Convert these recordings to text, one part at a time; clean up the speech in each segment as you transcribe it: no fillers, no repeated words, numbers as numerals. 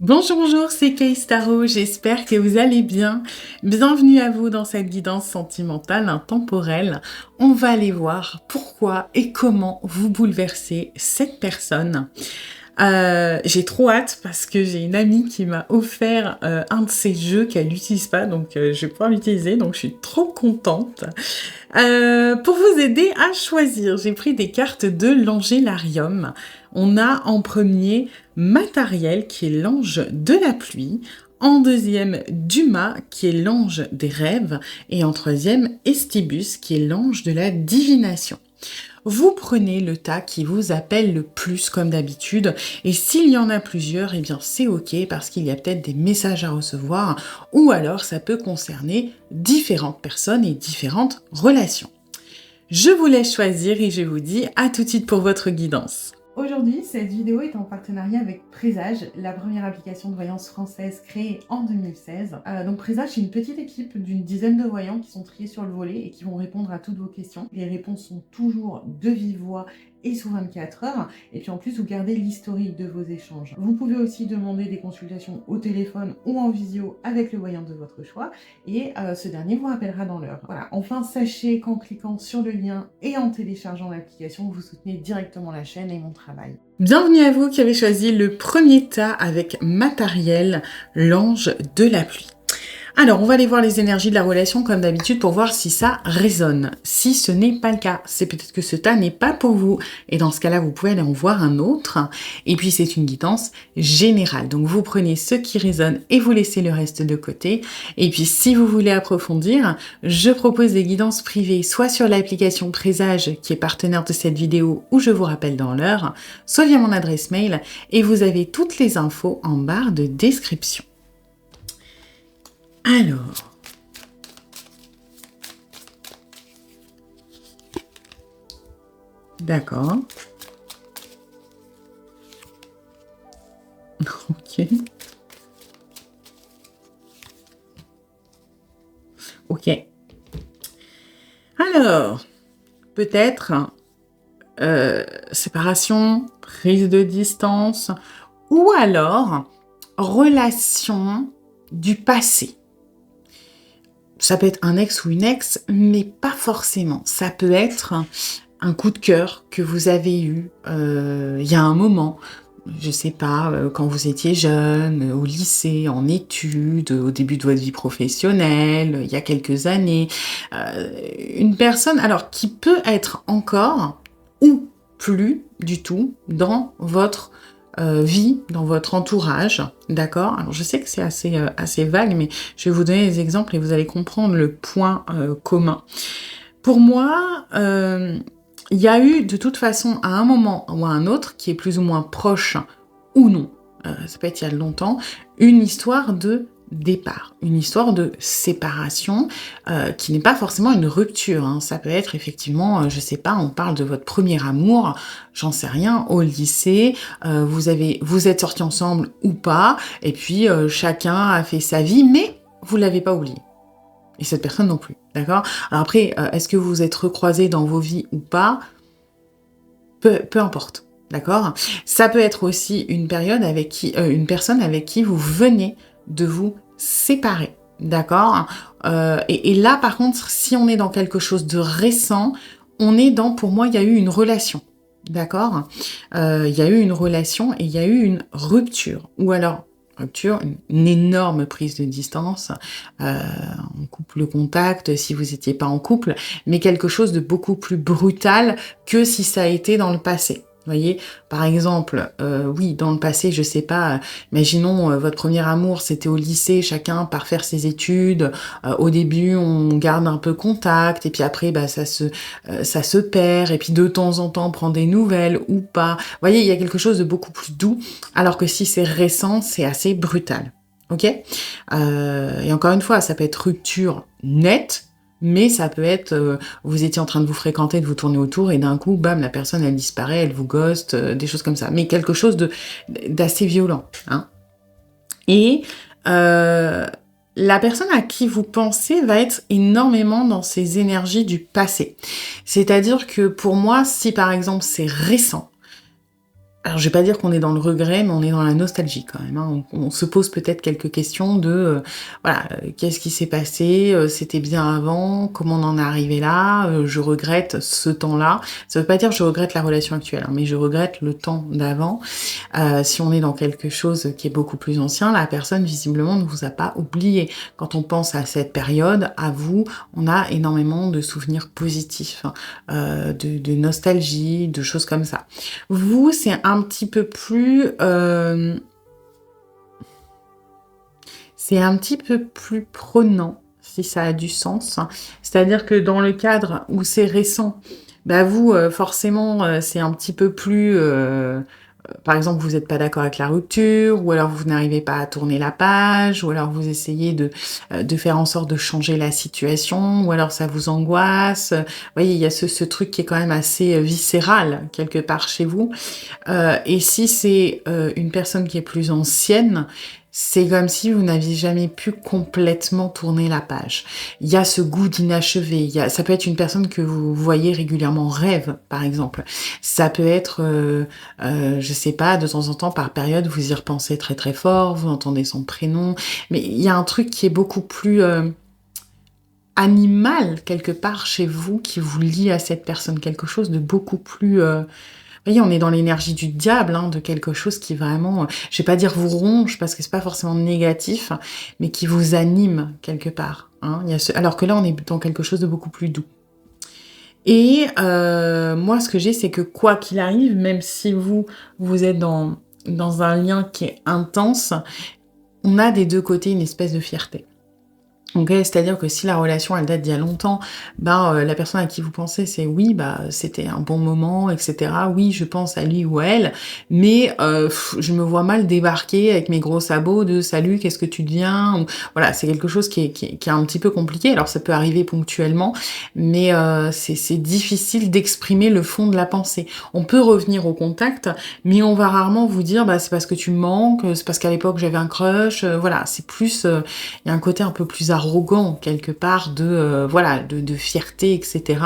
Bonjour, bonjour, c'est Kay Tarot, j'espère que vous allez bien. Bienvenue à vous dans cette guidance sentimentale intemporelle. On va aller voir pourquoi et comment vous bouleversez cette personne. J'ai trop hâte parce que j'ai une amie qui m'a offert un de ces jeux qu'elle n'utilise pas, donc je vais pouvoir l'utiliser, donc je suis trop contente. Pour vous aider à choisir, j'ai pris des cartes de l'Angélarium. On a en premier Matariel, qui est l'ange de la pluie. En deuxième, Duma, qui est l'ange des rêves. Et en troisième, Estibus, qui est l'ange de la divination. Vous prenez le tas qui vous appelle le plus comme d'habitude, et s'il y en a plusieurs, eh bien c'est ok parce qu'il y a peut-être des messages à recevoir, ou alors ça peut concerner différentes personnes et différentes relations. Je vous laisse choisir et je vous dis à tout de suite pour votre guidance. Aujourd'hui, cette vidéo est en partenariat avec Présage, la première application de voyance française créée en 2016. Donc Présage, c'est une petite équipe d'une dizaine de voyants qui sont triés sur le volet et qui vont répondre à toutes vos questions. Les réponses sont toujours de vive voix et sous 24 heures. Et puis en plus, vous gardez l'historique de vos échanges. Vous pouvez aussi demander des consultations au téléphone ou en visio avec le voyant de votre choix. Et ce dernier vous rappellera dans l'heure. Voilà. Enfin, sachez qu'en cliquant sur le lien et en téléchargeant l'application, vous soutenez directement la chaîne et mon travail. Bienvenue à vous qui avez choisi le premier tas avec Matariel, l'ange de la pluie. Alors, on va aller voir les énergies de la relation comme d'habitude pour voir si ça résonne. Si ce n'est pas le cas, c'est peut-être que ce tas n'est pas pour vous. Et dans ce cas-là, vous pouvez aller en voir un autre. Et puis, c'est une guidance générale. Donc, vous prenez ce qui résonne et vous laissez le reste de côté. Et puis, si vous voulez approfondir, je propose des guidances privées, soit sur l'application Présage, qui est partenaire de cette vidéo, où je vous rappelle dans l'heure, soit via mon adresse mail. Et vous avez toutes les infos en barre de description. Alors, d'accord. Ok. Ok. Alors, peut-être séparation, prise de distance, ou alors relation du passé. Ça peut être un ex ou une ex, mais pas forcément. Ça peut être un coup de cœur que vous avez eu il y a un moment, je sais pas, quand vous étiez jeune, au lycée, en études, au début de votre vie professionnelle, il y a quelques années. Une personne, alors, qui peut être encore ou plus du tout dans votre vie, dans votre entourage, d'accord? Alors je sais que c'est assez vague, mais je vais vous donner des exemples et vous allez comprendre le point commun. Pour moi, il y a eu de toute façon à un moment ou à un autre, qui est plus ou moins proche ou non, ça peut être il y a longtemps, une histoire de départ, une histoire de séparation qui n'est pas forcément une rupture, hein. Ça peut être effectivement, je sais pas, on parle de votre premier amour, j'en sais rien, au lycée, vous êtes sortis ensemble ou pas, et puis chacun a fait sa vie, mais vous l'avez pas oublié. Et cette personne non plus, d'accord? Alors après, est-ce que vous vous êtes recroisés dans vos vies ou pas? Peu importe, d'accord? Ça peut être aussi une personne avec qui vous venez de vous séparer, d'accord? Et là, par contre, si on est dans quelque chose de récent, on est dans, pour moi, il y a eu une relation, d'accord? Il y a eu une relation et il y a eu une rupture, ou alors rupture, une énorme prise de distance, on coupe le contact si vous n'étiez pas en couple, mais quelque chose de beaucoup plus brutal que si ça a été dans le passé. Vous voyez, par exemple, oui, dans le passé, je sais pas, imaginons votre premier amour, c'était au lycée, chacun part faire ses études, au début, on garde un peu contact, et puis après, bah, ça se perd, et puis de temps en temps, on prend des nouvelles ou pas. Vous voyez, il y a quelque chose de beaucoup plus doux, alors que si c'est récent, c'est assez brutal. Ok? Et encore une fois, ça peut être rupture nette, mais ça peut être, vous étiez en train de vous fréquenter, de vous tourner autour, et d'un coup, bam, la personne, elle disparaît, elle vous ghost, des choses comme ça. Mais quelque chose d'assez violent, hein. Et la personne à qui vous pensez va être énormément dans ces énergies du passé. C'est-à-dire que pour moi, si par exemple c'est récent, Alors, je vais pas dire qu'on est dans le regret, mais on est dans la nostalgie quand même, hein. On se pose peut-être quelques questions de, voilà, qu'est-ce qui s'est passé? C'était bien avant? Comment on en est arrivé là? Je regrette ce temps-là. Ça veut pas dire que je regrette la relation actuelle, hein, mais je regrette le temps d'avant. Si on est dans quelque chose qui est beaucoup plus ancien, la personne visiblement ne vous a pas oublié. Quand on pense à cette période, à vous, on a énormément de souvenirs positifs, hein, de nostalgie, de choses comme ça. Vous, c'est un petit peu plus prenant, si ça a du sens. C'est-à-dire que dans le cadre où c'est récent, bah vous, forcément, c'est un petit peu plus, par exemple, vous n'êtes pas d'accord avec la rupture, ou alors vous n'arrivez pas à tourner la page, ou alors vous essayez de faire en sorte de changer la situation, ou alors ça vous angoisse. Vous voyez, il y a ce truc qui est quand même assez viscéral, quelque part chez vous. Et si c'est une personne qui est plus ancienne, c'est comme si vous n'aviez jamais pu complètement tourner la page. Il y a ce goût d'inachevé. Ça peut être une personne que vous voyez régulièrement en rêve, par exemple. Ça peut être, je sais pas, de temps en temps, par période, vous y repensez très très fort, vous entendez son prénom. Mais il y a un truc qui est beaucoup plus animal, quelque part, chez vous, qui vous lie à cette personne. Quelque chose de beaucoup plus... Vous voyez, on est dans l'énergie du diable, hein, de quelque chose qui vraiment, je vais pas dire vous ronge parce que c'est pas forcément négatif, mais qui vous anime quelque part, hein. Alors que là, on est dans quelque chose de beaucoup plus doux. Et moi, ce que j'ai, c'est que quoi qu'il arrive, même si vous êtes dans un lien qui est intense, on a des deux côtés une espèce de fierté. OK, c'est-à-dire que si la relation, elle date d'il y a longtemps, ben, la personne à qui vous pensez, c'est oui, bah, c'était un bon moment et cetera. Oui, je pense à lui ou à elle, mais je me vois mal débarquer avec mes gros sabots de: «Salut, qu'est-ce que tu deviens?» ou voilà, c'est quelque chose qui est un petit peu compliqué. Alors ça peut arriver ponctuellement, mais c'est difficile d'exprimer le fond de la pensée. On peut revenir au contact, mais on va rarement vous dire: «Bah, c'est parce que tu me manques, c'est parce qu'à l'époque j'avais un crush», voilà, c'est plus, il y a un côté un peu plus arrogant quelque part voilà, de fierté, etc.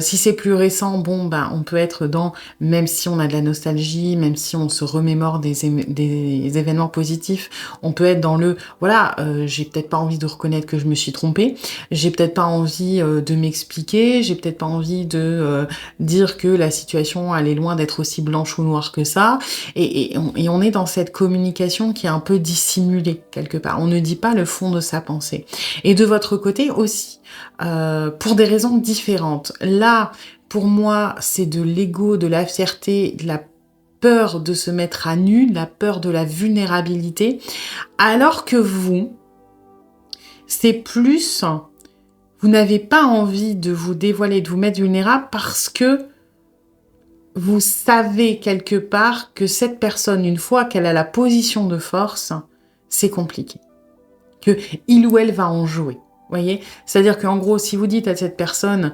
Si c'est plus récent, bon, ben, on peut être dans, même si on a de la nostalgie, même si on se remémore des événements positifs, on peut être dans le, voilà, j'ai peut-être pas envie de reconnaître que je me suis trompée, j'ai peut-être pas envie de m'expliquer, j'ai peut-être pas envie de dire que la situation, elle est loin d'être aussi blanche ou noire que ça, et on est dans cette communication qui est un peu dissimulée quelque part. On ne dit pas le fond de sa pensée. Et de votre côté aussi, pour des raisons différentes. Là, pour moi, c'est de l'ego, de la fierté, de la peur de se mettre à nu, de la peur de la vulnérabilité, alors que vous, c'est plus, vous n'avez pas envie de vous dévoiler, de vous mettre vulnérable parce que vous savez quelque part que cette personne, une fois qu'elle a la position de force, c'est compliqué. Que il ou elle va en jouer. Voyez? C'est-à-dire qu'en gros, si vous dites à cette personne,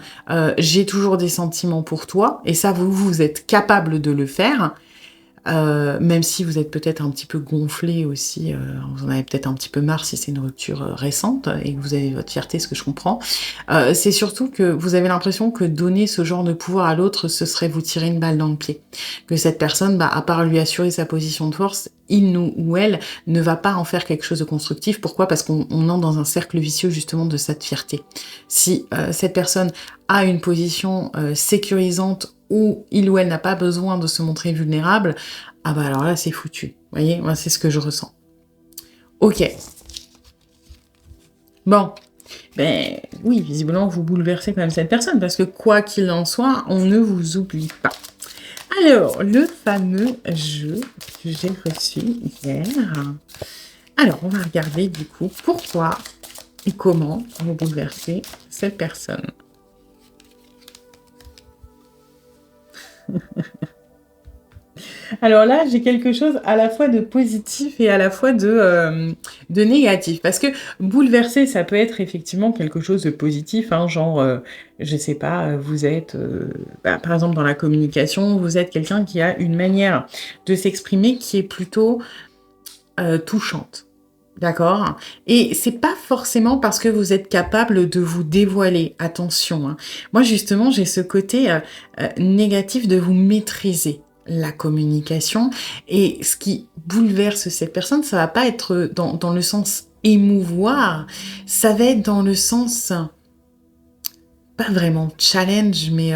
j'ai toujours des sentiments pour toi, et ça, vous êtes capable de le faire, même si vous êtes peut-être un petit peu gonflé aussi, vous en avez peut-être un petit peu marre si c'est une rupture récente et que vous avez votre fierté, ce que je comprends. C'est surtout que vous avez l'impression que donner ce genre de pouvoir à l'autre, ce serait vous tirer une balle dans le pied. Que cette personne, bah, à part lui assurer sa position de force, il ou elle ne va pas en faire quelque chose de constructif. Pourquoi? Parce qu'on entre dans un cercle vicieux justement de cette fierté. Si cette personne a une position sécurisante où il ou elle n'a pas besoin de se montrer vulnérable, ah bah alors là c'est foutu. Vous voyez, moi c'est ce que je ressens. Ok. Bon, ben oui, visiblement vous bouleversez quand même cette personne, parce que quoi qu'il en soit, on ne vous oublie pas. Alors, le fameux jeu que j'ai reçu hier. Alors, on va regarder du coup pourquoi et comment vous bouleversez cette personne. Alors là, j'ai quelque chose à la fois de positif et à la fois de négatif. Parce que bouleverser, ça peut être effectivement quelque chose de positif, hein, genre, je sais pas, vous êtes, par exemple dans la communication, vous êtes quelqu'un qui a une manière de s'exprimer qui est plutôt touchante. D'accord? Et c'est pas forcément parce que vous êtes capable de vous dévoiler, attention, hein. Moi justement, j'ai ce côté négatif de vous maîtriser. la communication. Et ce qui bouleverse cette personne, ça va pas être dans le sens émouvoir, ça va être dans le sens, pas vraiment challenge, mais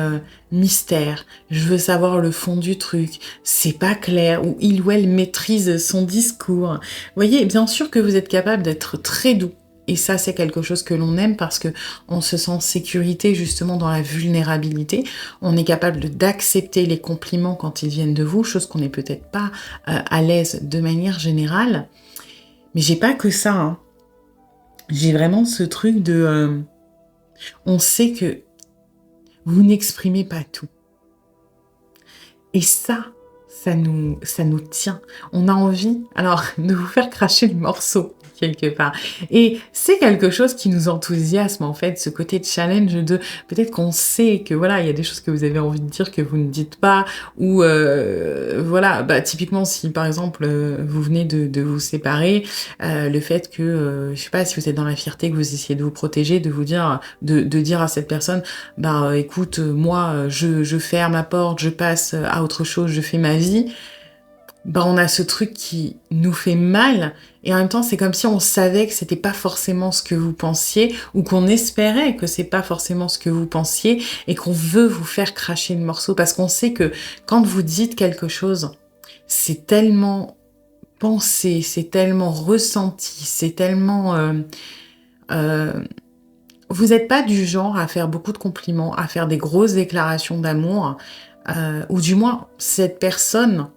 mystère. Je veux savoir le fond du truc. C'est pas clair. Ou il ou elle maîtrise son discours. Vous voyez, bien sûr que vous êtes capable d'être très doux. Et ça, c'est quelque chose que l'on aime parce que on se sent en sécurité justement dans la vulnérabilité. On est capable d'accepter les compliments quand ils viennent de vous, chose qu'on n'est peut-être pas à l'aise de manière générale. Mais j'ai pas que ça, hein. J'ai vraiment ce truc de... on sait que vous n'exprimez pas tout. Et ça nous tient. On a envie, alors, de vous faire cracher le morceau, quelque part. Et c'est quelque chose qui nous enthousiasme, en fait, ce côté challenge de... peut-être qu'on sait que, voilà, il y a des choses que vous avez envie de dire que vous ne dites pas, ou, voilà, bah, typiquement, si, par exemple, vous venez de vous séparer, le fait que, je sais pas, si vous êtes dans la fierté, que vous essayez de vous protéger, de vous dire, de dire à cette personne, bah, écoute, moi, je ferme la porte, je passe à autre chose, je fais ma vie, bah, on a ce truc qui nous fait mal, et en même temps, c'est comme si on savait que c'était pas forcément ce que vous pensiez, ou qu'on espérait que c'est pas forcément ce que vous pensiez, et qu'on veut vous faire cracher le morceau, parce qu'on sait que quand vous dites quelque chose, c'est tellement pensé, c'est tellement ressenti, c'est tellement... vous n'êtes pas du genre à faire beaucoup de compliments, à faire des grosses déclarations d'amour, ou du moins, cette personne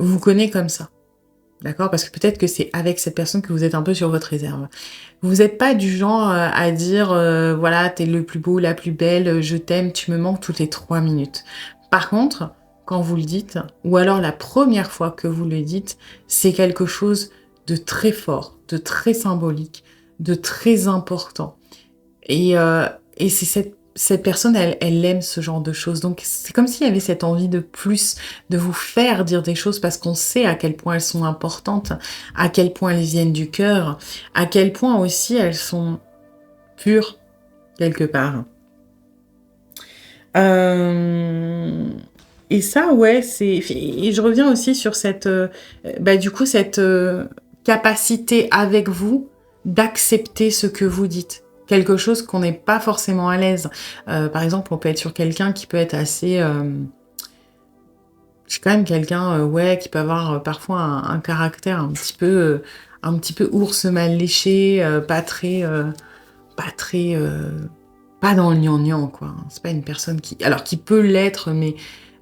vous connaît comme ça. D'accord? Parce que peut-être que c'est avec cette personne que vous êtes un peu sur votre réserve. Vous n'êtes pas du genre à dire voilà, t'es le plus beau, la plus belle, je t'aime, tu me manques toutes les 3 minutes. Par contre, quand vous le dites, ou alors la première fois que vous le dites, c'est quelque chose de très fort, de très symbolique, de très important. Et c'est cette personne, elle aime ce genre de choses. Donc, c'est comme s'il y avait cette envie de plus, de vous faire dire des choses parce qu'on sait à quel point elles sont importantes, à quel point elles viennent du cœur, à quel point aussi elles sont pures, quelque part. Et ça, ouais, et je reviens aussi sur cette, du coup, cette capacité avec vous d'accepter ce que vous dites. Quelque chose qu'on n'est pas forcément à l'aise. Par exemple, on peut être sur quelqu'un qui peut être assez... je suis quand même quelqu'un, ouais, qui peut avoir parfois un caractère un petit peu ours mal léché, pas très, pas dans le gnangnan, quoi. C'est pas une personne qui... alors, qui peut l'être, mais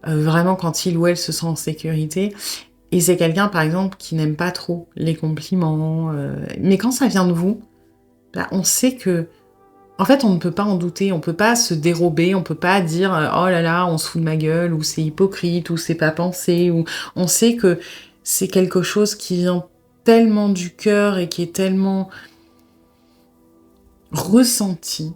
vraiment quand il ou elle se sent en sécurité. Et c'est quelqu'un, par exemple, qui n'aime pas trop les compliments. Mais quand ça vient de vous, bah, on sait que... en fait, on ne peut pas en douter, on peut pas se dérober, on peut pas dire oh là là, on se fout de ma gueule, ou c'est hypocrite, ou c'est pas pensé, ou on sait que c'est quelque chose qui vient tellement du cœur et qui est tellement ressenti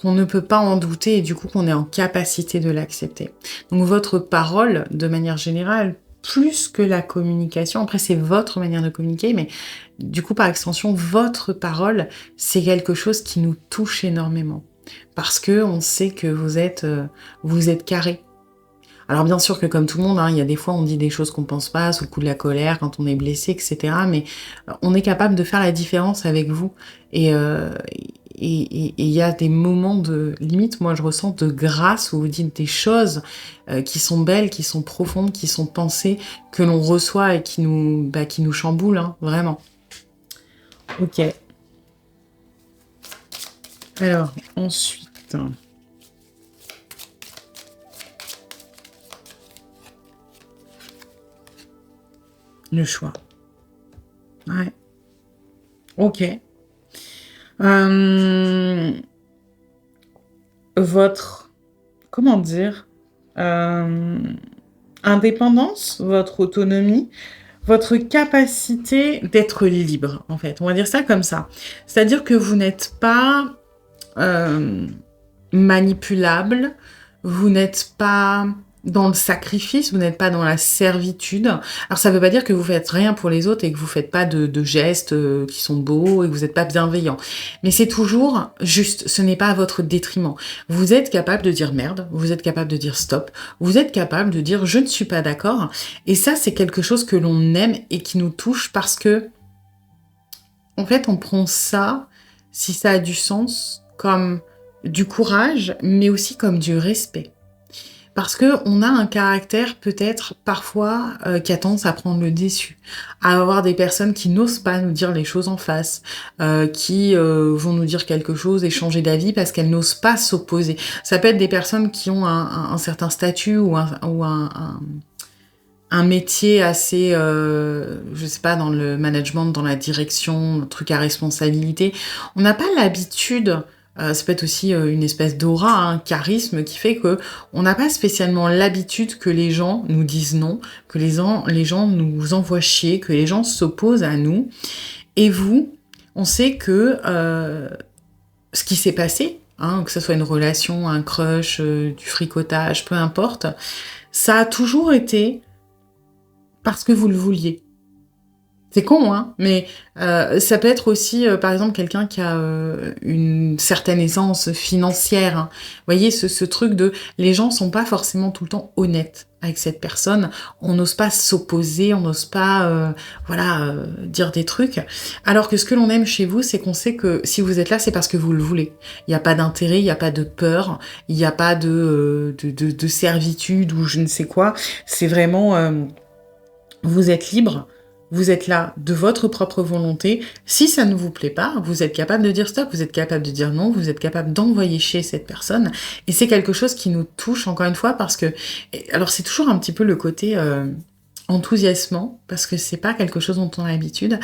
qu'on ne peut pas en douter et du coup qu'on est en capacité de l'accepter. Donc votre parole, de manière générale, plus que la communication, après c'est votre manière de communiquer, mais du coup par extension, votre parole, c'est quelque chose qui nous touche énormément. Parce que on sait que vous êtes carré. Alors bien sûr que comme tout le monde, hein, il y a des fois on dit des choses qu'on pense pas, sous le coup de la colère, quand on est blessé, etc. Mais on est capable de faire la différence avec vous. Et il y a des moments de limite, moi je ressens de grâce où vous dites des choses qui sont belles, qui sont profondes, qui sont pensées, que l'on reçoit et qui nous chamboulent, hein, vraiment. Ok. Alors, ensuite... le choix. Ouais. Ok. Votre... comment dire, indépendance, votre autonomie, votre capacité d'être libre, en fait. On va dire ça comme ça. C'est-à-dire que vous n'êtes pas manipulable, vous n'êtes pas dans le sacrifice, vous n'êtes pas dans la servitude. Alors ça veut pas dire que vous faites rien pour les autres et que vous faites pas de gestes qui sont beaux et que vous n'êtes pas bienveillant. Mais c'est toujours juste, ce n'est pas à votre détriment. Vous êtes capable de dire merde, vous êtes capable de dire stop, vous êtes capable de dire je ne suis pas d'accord. Et ça, c'est quelque chose que l'on aime et qui nous touche parce que, en fait, on prend ça, si ça a du sens, comme du courage, mais aussi comme du respect. Parce que on a un caractère peut-être parfois qui a tendance à prendre le dessus, à avoir des personnes qui n'osent pas nous dire les choses en face, qui vont nous dire quelque chose et changer d'avis parce qu'elles n'osent pas s'opposer. Ça peut être des personnes qui ont un certain statut ou un métier assez, je sais pas, dans le management, dans la direction, un truc à responsabilité. On n'a pas l'habitude, ça peut être aussi une espèce d'aura, un charisme qui fait que on n'a pas spécialement l'habitude que les gens nous disent non, que les gens nous envoient chier, que les gens s'opposent à nous. Et vous, on sait que ce qui s'est passé, hein, que ce soit une relation, un crush, du fricotage, peu importe, ça a toujours été parce que vous le vouliez. C'est con, hein, mais ça peut être aussi, par exemple, quelqu'un qui a une certaine aisance financière. Hein. Vous voyez, ce truc de... Les gens sont pas forcément tout le temps honnêtes avec cette personne. On n'ose pas s'opposer, on n'ose pas, dire des trucs. Alors que ce que l'on aime chez vous, c'est qu'on sait que si vous êtes là, c'est parce que vous le voulez. Il n'y a pas d'intérêt, il n'y a pas de peur, il n'y a pas de servitude ou je ne sais quoi. C'est vraiment... vous êtes libre, vous êtes là de votre propre volonté. Si ça ne vous plaît pas, vous êtes capable de dire stop, vous êtes capable de dire non, vous êtes capable d'envoyer chez cette personne. Et c'est quelque chose qui nous touche, encore une fois, parce que... Alors, c'est toujours un petit peu le côté enthousiasmant, parce que c'est pas quelque chose dont on a l'habitude.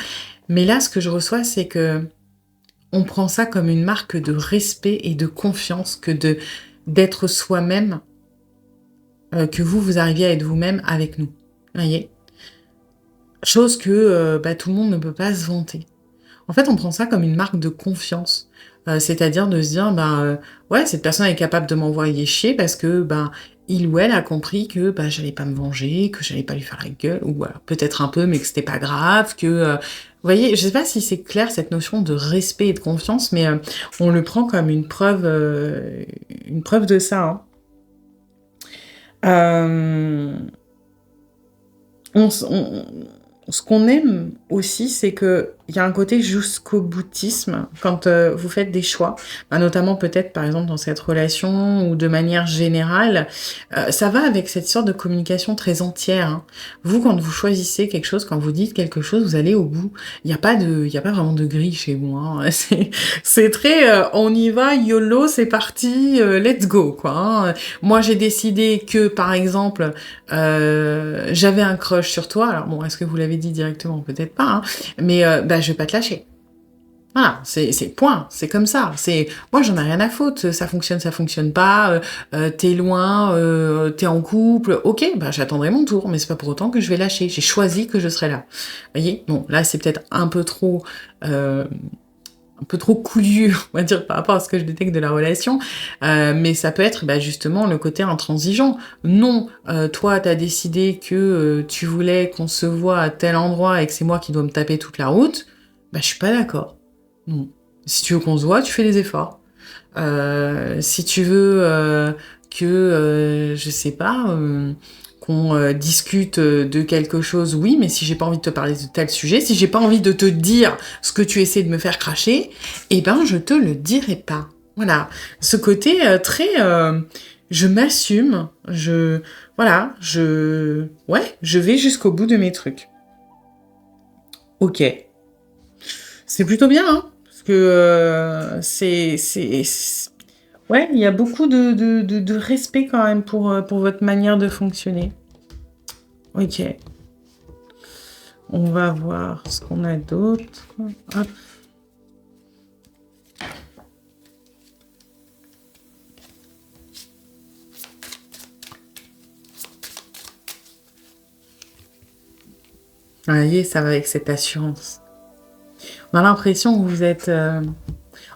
Mais là, ce que je reçois, c'est que on prend ça comme une marque de respect et de confiance que d'être soi-même, que vous arriviez à être vous-même avec nous. Vous voyez ? Chose que tout le monde ne peut pas se vanter. En fait, on prend ça comme une marque de confiance. C'est-à-dire de se dire, ouais, cette personne est capable de m'envoyer chier parce que il ou elle a compris que j'allais pas me venger, que j'allais pas lui faire la gueule, ou alors peut-être un peu, mais que c'était pas grave, que... Vous voyez, je sais pas si c'est clair cette notion de respect et de confiance, mais on le prend comme une preuve de ça. Hein. Ce qu'on aime aussi, c'est que il y a un côté jusqu'au boutisme quand vous faites des choix, notamment peut-être par exemple dans cette relation ou de manière générale, ça va avec cette sorte de communication très entière. Hein. Vous, quand vous choisissez quelque chose, quand vous dites quelque chose, vous allez au bout. Il y a pas vraiment de grille chez vous. Hein. C'est très, on y va, YOLO, c'est parti, let's go quoi. Hein. Moi, j'ai décidé que par exemple, j'avais un crush sur toi. Alors bon, est-ce que vous l'avez dit directement? Peut-être pas. Hein. Mais je vais pas te lâcher. Voilà, c'est point, c'est comme ça. C'est moi j'en ai rien à foutre. Ça fonctionne pas. T'es loin, t'es en couple. Ok, j'attendrai mon tour, mais c'est pas pour autant que je vais lâcher. J'ai choisi que je serai là. Vous voyez, bon là c'est peut-être un peu trop couillu, on va dire, par rapport à ce que je détecte de la relation, mais ça peut être justement le côté intransigeant. Non, toi, t'as décidé que tu voulais qu'on se voit à tel endroit et que c'est moi qui dois me taper toute la route, je suis pas d'accord. Non. Si tu veux qu'on se voit, tu fais les efforts. Si tu veux que, je sais pas... qu'on discute de quelque chose, oui, mais si j'ai pas envie de te parler de tel sujet, si j'ai pas envie de te dire ce que tu essaies de me faire cracher, je te le dirai pas. Voilà. Ce côté très... je m'assume, je vais jusqu'au bout de mes trucs. Ok. C'est plutôt bien, hein, parce que ouais, il y a beaucoup de respect quand même pour votre manière de fonctionner. Ok. On va voir ce qu'on a d'autre. Hop. Voyez, ça va avec cette assurance. On a l'impression que vous êtes...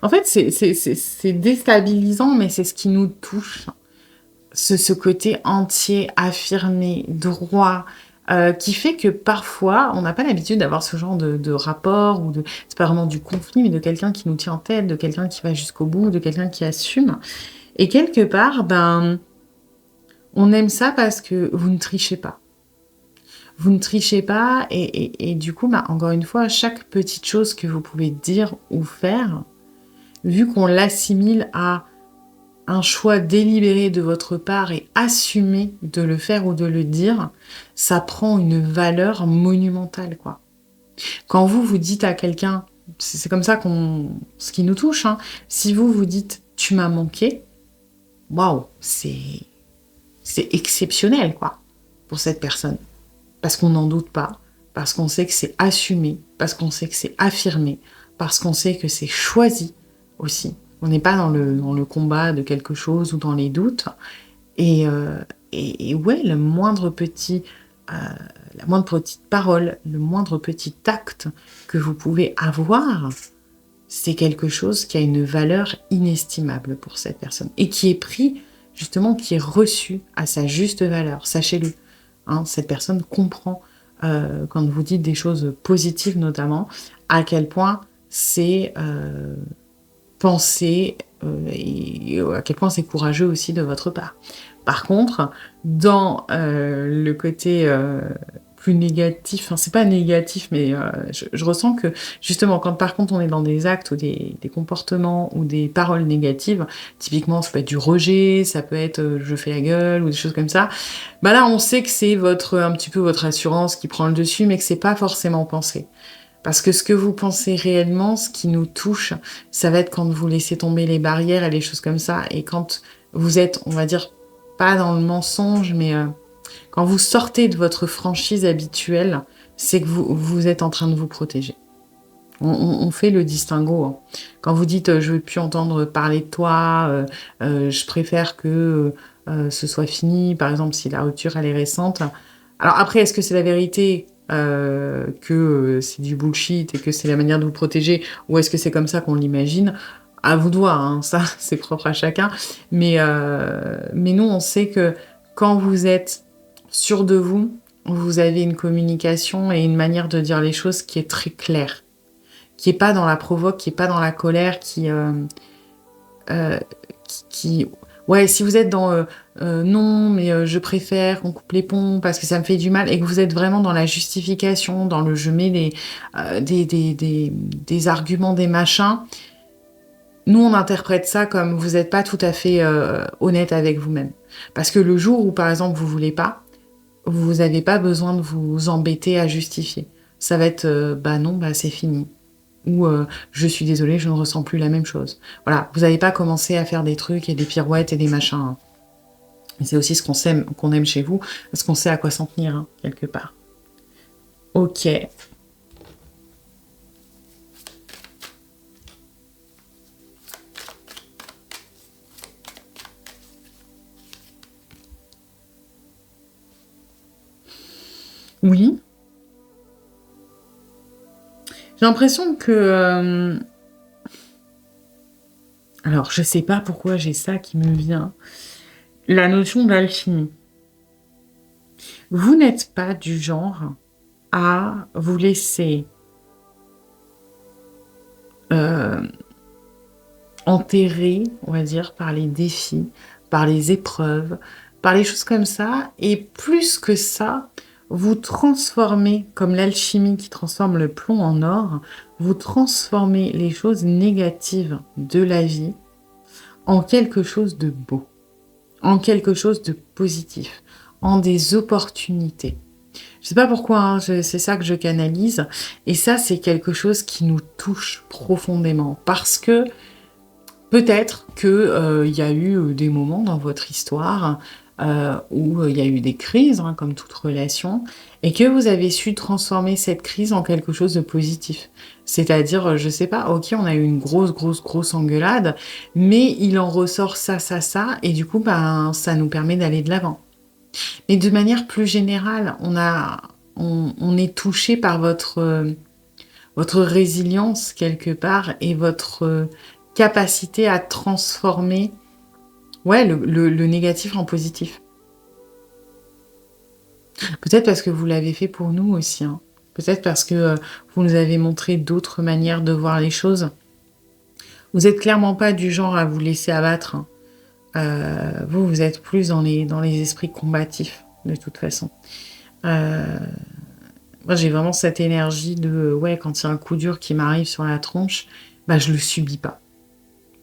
En fait, c'est déstabilisant, mais c'est ce qui nous touche. ce côté entier, affirmé, droit, qui fait que parfois, on n'a pas l'habitude d'avoir ce genre de rapport ou de c'est pas vraiment du conflit, mais de quelqu'un qui nous tient en tête, de quelqu'un qui va jusqu'au bout, de quelqu'un qui assume et quelque part, ben, on aime ça parce que vous ne trichez pas. Vous ne trichez pas et du coup, bah, encore une fois, chaque petite chose que vous pouvez dire ou faire, vu qu'on l'assimile à un choix délibéré de votre part et assumé de le faire ou de le dire, ça prend une valeur monumentale, quoi. Quand vous, vous dites à quelqu'un, c'est comme ça ce qui nous touche, hein, si vous vous dites « tu m'as manqué », waouh, c'est exceptionnel, quoi, pour cette personne. Parce qu'on n'en doute pas, parce qu'on sait que c'est assumé, parce qu'on sait que c'est affirmé, parce qu'on sait que c'est choisi aussi. On n'est pas dans le combat de quelque chose ou dans les doutes. Et ouais, la moindre petite parole, le moindre petit acte que vous pouvez avoir, c'est quelque chose qui a une valeur inestimable pour cette personne et qui est pris, justement, qui est reçu à sa juste valeur. Sachez-le, hein, cette personne comprend, quand vous dites des choses positives notamment, à quel point c'est pensé et à quel point c'est courageux aussi de votre part. Par contre, dans le côté plus négatif, enfin c'est pas négatif, mais je ressens que justement quand par contre on est dans des actes ou des comportements ou des paroles négatives, typiquement ça peut être du rejet, ça peut être je fais la gueule ou des choses comme ça, bah là on sait que c'est un petit peu votre assurance qui prend le dessus, mais que c'est pas forcément pensé. Parce que ce que vous pensez réellement, ce qui nous touche, ça va être quand vous laissez tomber les barrières et les choses comme ça, et quand vous êtes, on va dire, pas dans le mensonge, mais quand vous sortez de votre franchise habituelle, c'est que vous êtes en train de vous protéger. On fait le distinguo, hein. Quand vous dites je veux plus entendre parler de toi, je préfère que ce soit fini, par exemple si la rupture elle est récente. Alors après, est-ce que c'est la vérité que c'est du bullshit et que c'est la manière de vous protéger, ou est-ce que c'est comme ça qu'on l'imagine? À vous de voir, hein, ça c'est propre à chacun. Mais nous on sait que quand vous êtes sûr de vous, vous avez une communication et une manière de dire les choses qui est très claire, qui est pas dans la provoque, qui est pas dans la colère, qui ouais, si vous êtes dans non, mais je préfère qu'on coupe les ponts parce que ça me fait du mal, et que vous êtes vraiment dans la justification, dans le je mets des arguments, des machins, nous on interprète ça comme vous n'êtes pas tout à fait honnête avec vous-même. Parce que le jour où par exemple vous voulez pas, vous n'avez pas besoin de vous embêter à justifier. Ça va être bah non, bah c'est fini. Ou je suis désolée, je ne ressens plus la même chose. Voilà, vous n'avez pas commencé à faire des trucs et des pirouettes et des machins, hein. Et c'est aussi ce qu'on aime chez vous, parce qu'on sait à quoi s'en tenir, hein, quelque part. Ok. Oui. J'ai l'impression que... Alors, je sais pas pourquoi j'ai ça qui me vient. La notion d'alchimie. Vous n'êtes pas du genre à vous laisser enterrer, on va dire, par les défis, par les épreuves, par les choses comme ça. Et plus que ça, vous transformez, comme l'alchimie qui transforme le plomb en or, vous transformez les choses négatives de la vie en quelque chose de beau, en quelque chose de positif, en des opportunités. Je sais pas pourquoi, hein, c'est ça que je canalise. Et ça, c'est quelque chose qui nous touche profondément. Parce que peut-être que y a eu des moments dans votre histoire où il y a eu des crises, hein, comme toute relation, et que vous avez su transformer cette crise en quelque chose de positif. C'est-à-dire, je sais pas, ok, on a eu une grosse engueulade, mais il en ressort ça, et du coup, ben, ça nous permet d'aller de l'avant. Mais de manière plus générale, on est touché par votre résilience quelque part et votre capacité à transformer Ouais, le négatif en positif. Peut-être parce que vous l'avez fait pour nous aussi, hein. Peut-être parce que, vous nous avez montré d'autres manières de voir les choses. Vous êtes clairement pas du genre à vous laisser abattre, hein. Vous, vous êtes plus dans les esprits combatifs, de toute façon. Heu, Moi, j'ai vraiment cette énergie de, ouais, quand il y a un coup dur qui m'arrive sur la tronche, bah, je le subis pas.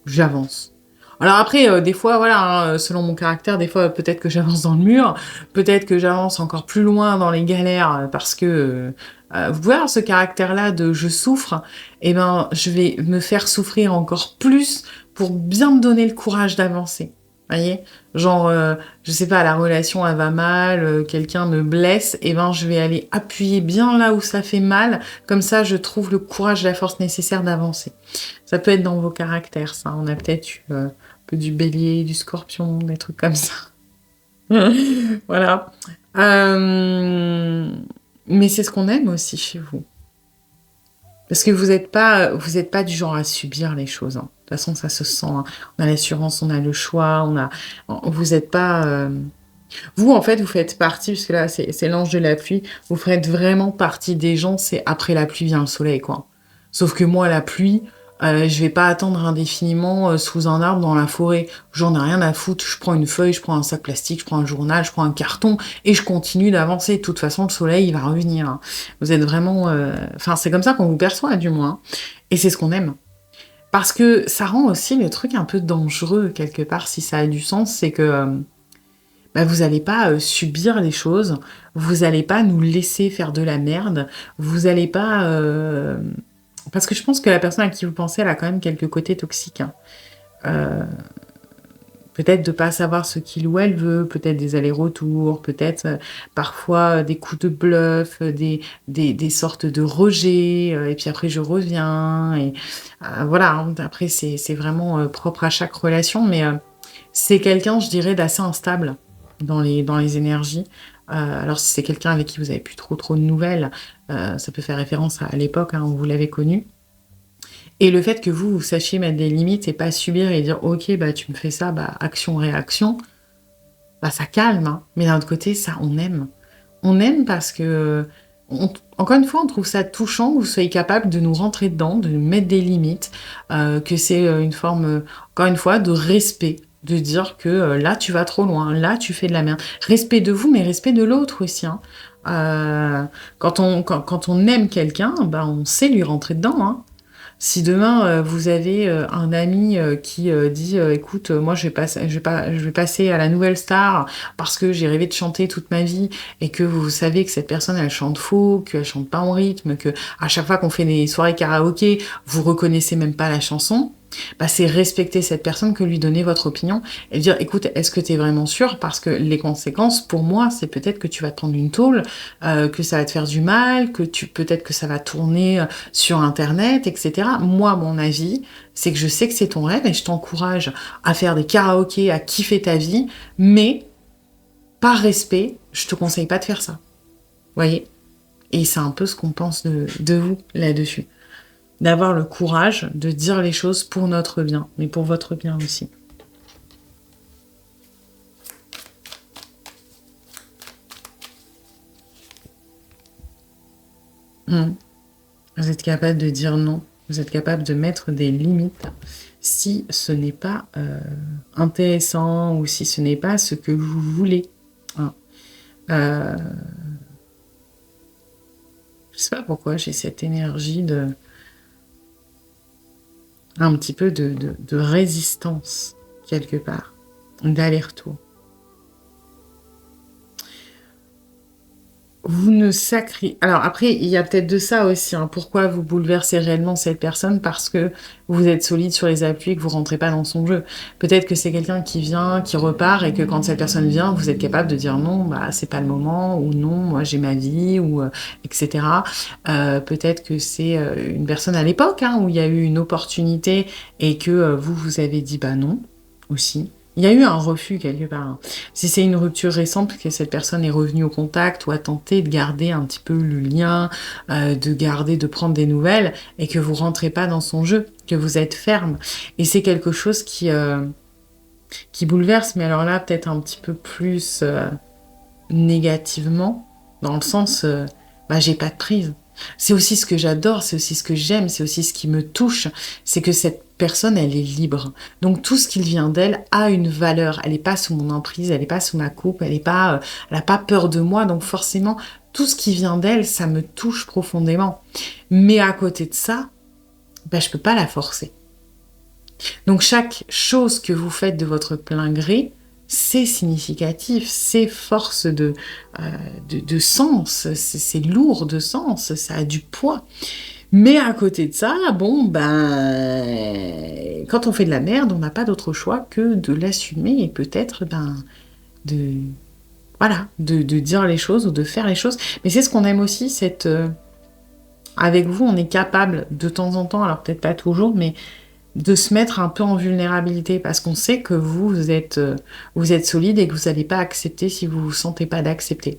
J'avance. Alors après, des fois, voilà, hein, selon mon caractère, des fois, peut-être que j'avance dans le mur, peut-être que j'avance encore plus loin dans les galères, parce que, vous pouvez avoir ce caractère-là de je souffre, et ben, je vais me faire souffrir encore plus pour bien me donner le courage d'avancer. Voyez? Genre, je sais pas, la relation elle va mal, quelqu'un me blesse, et ben, je vais aller appuyer bien là où ça fait mal, comme ça je trouve le courage, la force nécessaire d'avancer. Ça peut être dans vos caractères, ça. On a peut-être eu un peu du bélier, du scorpion, des trucs comme ça. Voilà. Mais c'est ce qu'on aime aussi chez vous. Parce que vous êtes pas du genre à subir les choses, hein. De toute façon, ça se sent, hein. On a l'assurance, on a le choix, vous êtes pas, vous, en fait, vous faites partie, parce que là, c'est l'ange de la pluie, vous faites vraiment partie des gens, c'est après la pluie vient le soleil, quoi. Sauf que moi, la pluie, je vais pas attendre indéfiniment sous un arbre dans la forêt. J'en ai rien à foutre. Je prends une feuille, je prends un sac plastique, je prends un journal, je prends un carton et je continue d'avancer. De toute façon, le soleil, il va revenir, hein. Vous êtes vraiment... Enfin, c'est comme ça qu'on vous perçoit, du moins, hein. Et c'est ce qu'on aime. Parce que ça rend aussi le truc un peu dangereux, quelque part, si ça a du sens, c'est que... bah, vous allez pas subir les choses, vous allez pas nous laisser faire de la merde, vous allez pas... Parce que je pense que la personne à qui vous pensez, elle a quand même quelques côtés toxiques, hein. Euh, Peut-être de pas savoir ce qu'il ou elle veut, peut-être des allers-retours, peut-être parfois des coups de bluff, des sortes de rejets, et puis après je reviens, et voilà, hein. Après c'est vraiment propre à chaque relation, mais c'est quelqu'un, je dirais, d'assez instable dans les énergies. Alors si c'est quelqu'un avec qui vous avez plus trop de nouvelles, ça peut faire référence à l'époque, hein, où vous l'avez connu. Et le fait que vous sachiez mettre des limites et pas subir et dire ok, bah tu me fais ça, bah action-réaction, bah ça calme, hein. Mais d'un autre côté, ça on aime. On aime parce que encore une fois, on trouve ça touchant que vous soyez capable de nous rentrer dedans, de nous mettre des limites, que c'est une forme, encore une fois, de respect, de dire que là tu vas trop loin, là tu fais de la merde. Respect de vous, mais respect de l'autre aussi, hein. Quand on aime quelqu'un, bah on sait lui rentrer dedans, hein. Si demain vous avez un ami qui dit écoute, moi je vais passer à la nouvelle star parce que j'ai rêvé de chanter toute ma vie, et que vous savez que cette personne elle chante faux, qu'elle chante pas en rythme, que à chaque fois qu'on fait des soirées karaoké, vous reconnaissez même pas la chanson, bah c'est respecter cette personne que lui donner votre opinion et dire écoute, est-ce que tu es vraiment sûr, parce que les conséquences pour moi c'est peut-être que tu vas te prendre une tôle, que ça va te faire du mal, que tu peut-être que ça va tourner sur internet, etc. Moi mon avis c'est que je sais que c'est ton rêve et je t'encourage à faire des karaokés, à kiffer ta vie, mais par respect je te conseille pas de faire ça, voyez. Et c'est un peu ce qu'on pense de vous là-dessus, d'avoir le courage de dire les choses pour notre bien, mais pour votre bien aussi. Mmh. Vous êtes capable de dire non, vous êtes capable de mettre des limites si ce n'est pas intéressant ou si ce n'est pas ce que vous voulez, hein. Euh, je sais pas pourquoi j'ai cette énergie de un petit peu de résistance quelque part, d'aller-retour. Vous ne sacrez... Alors après, il y a peut-être de ça aussi, hein. Pourquoi vous bouleversez réellement cette personne? Parce que vous êtes solide sur les appuis et que vous rentrez pas dans son jeu. Peut-être que c'est quelqu'un qui vient, qui repart, et que quand cette personne vient, vous êtes capable de dire non, bah c'est pas le moment, ou non, moi j'ai ma vie, ou etc. Peut-être que c'est une personne à l'époque, hein, où il y a eu une opportunité et que vous avez dit bah non aussi. Il y a eu un refus quelque part, hein. Si c'est une rupture récente, que cette personne est revenue au contact ou a tenté de garder un petit peu le lien, de prendre des nouvelles, et que vous rentrez pas dans son jeu, que vous êtes ferme. Et c'est quelque chose qui bouleverse, mais alors là, peut-être un petit peu plus négativement, dans le sens, j'ai pas de prise. C'est aussi ce que j'adore, c'est aussi ce que j'aime, c'est aussi ce qui me touche, c'est que cette personne, elle est libre. Donc tout ce qui vient d'elle a une valeur. Elle n'est pas sous mon emprise, elle n'est pas sous ma coupe, elle n'a pas peur de moi. Donc forcément, tout ce qui vient d'elle, ça me touche profondément. Mais à côté de ça, je peux pas la forcer. Donc chaque chose que vous faites de votre plein gré, c'est significatif, c'est force de sens, c'est lourd de sens, ça a du poids. Mais à côté de ça, quand on fait de la merde, on n'a pas d'autre choix que de l'assumer et peut-être de dire les choses ou de faire les choses. Mais c'est ce qu'on aime aussi, avec vous, on est capable de temps en temps, alors peut-être pas toujours, mais de se mettre un peu en vulnérabilité parce qu'on sait que vous êtes solide et que vous n'allez pas accepter si vous ne vous sentez pas d'accepter.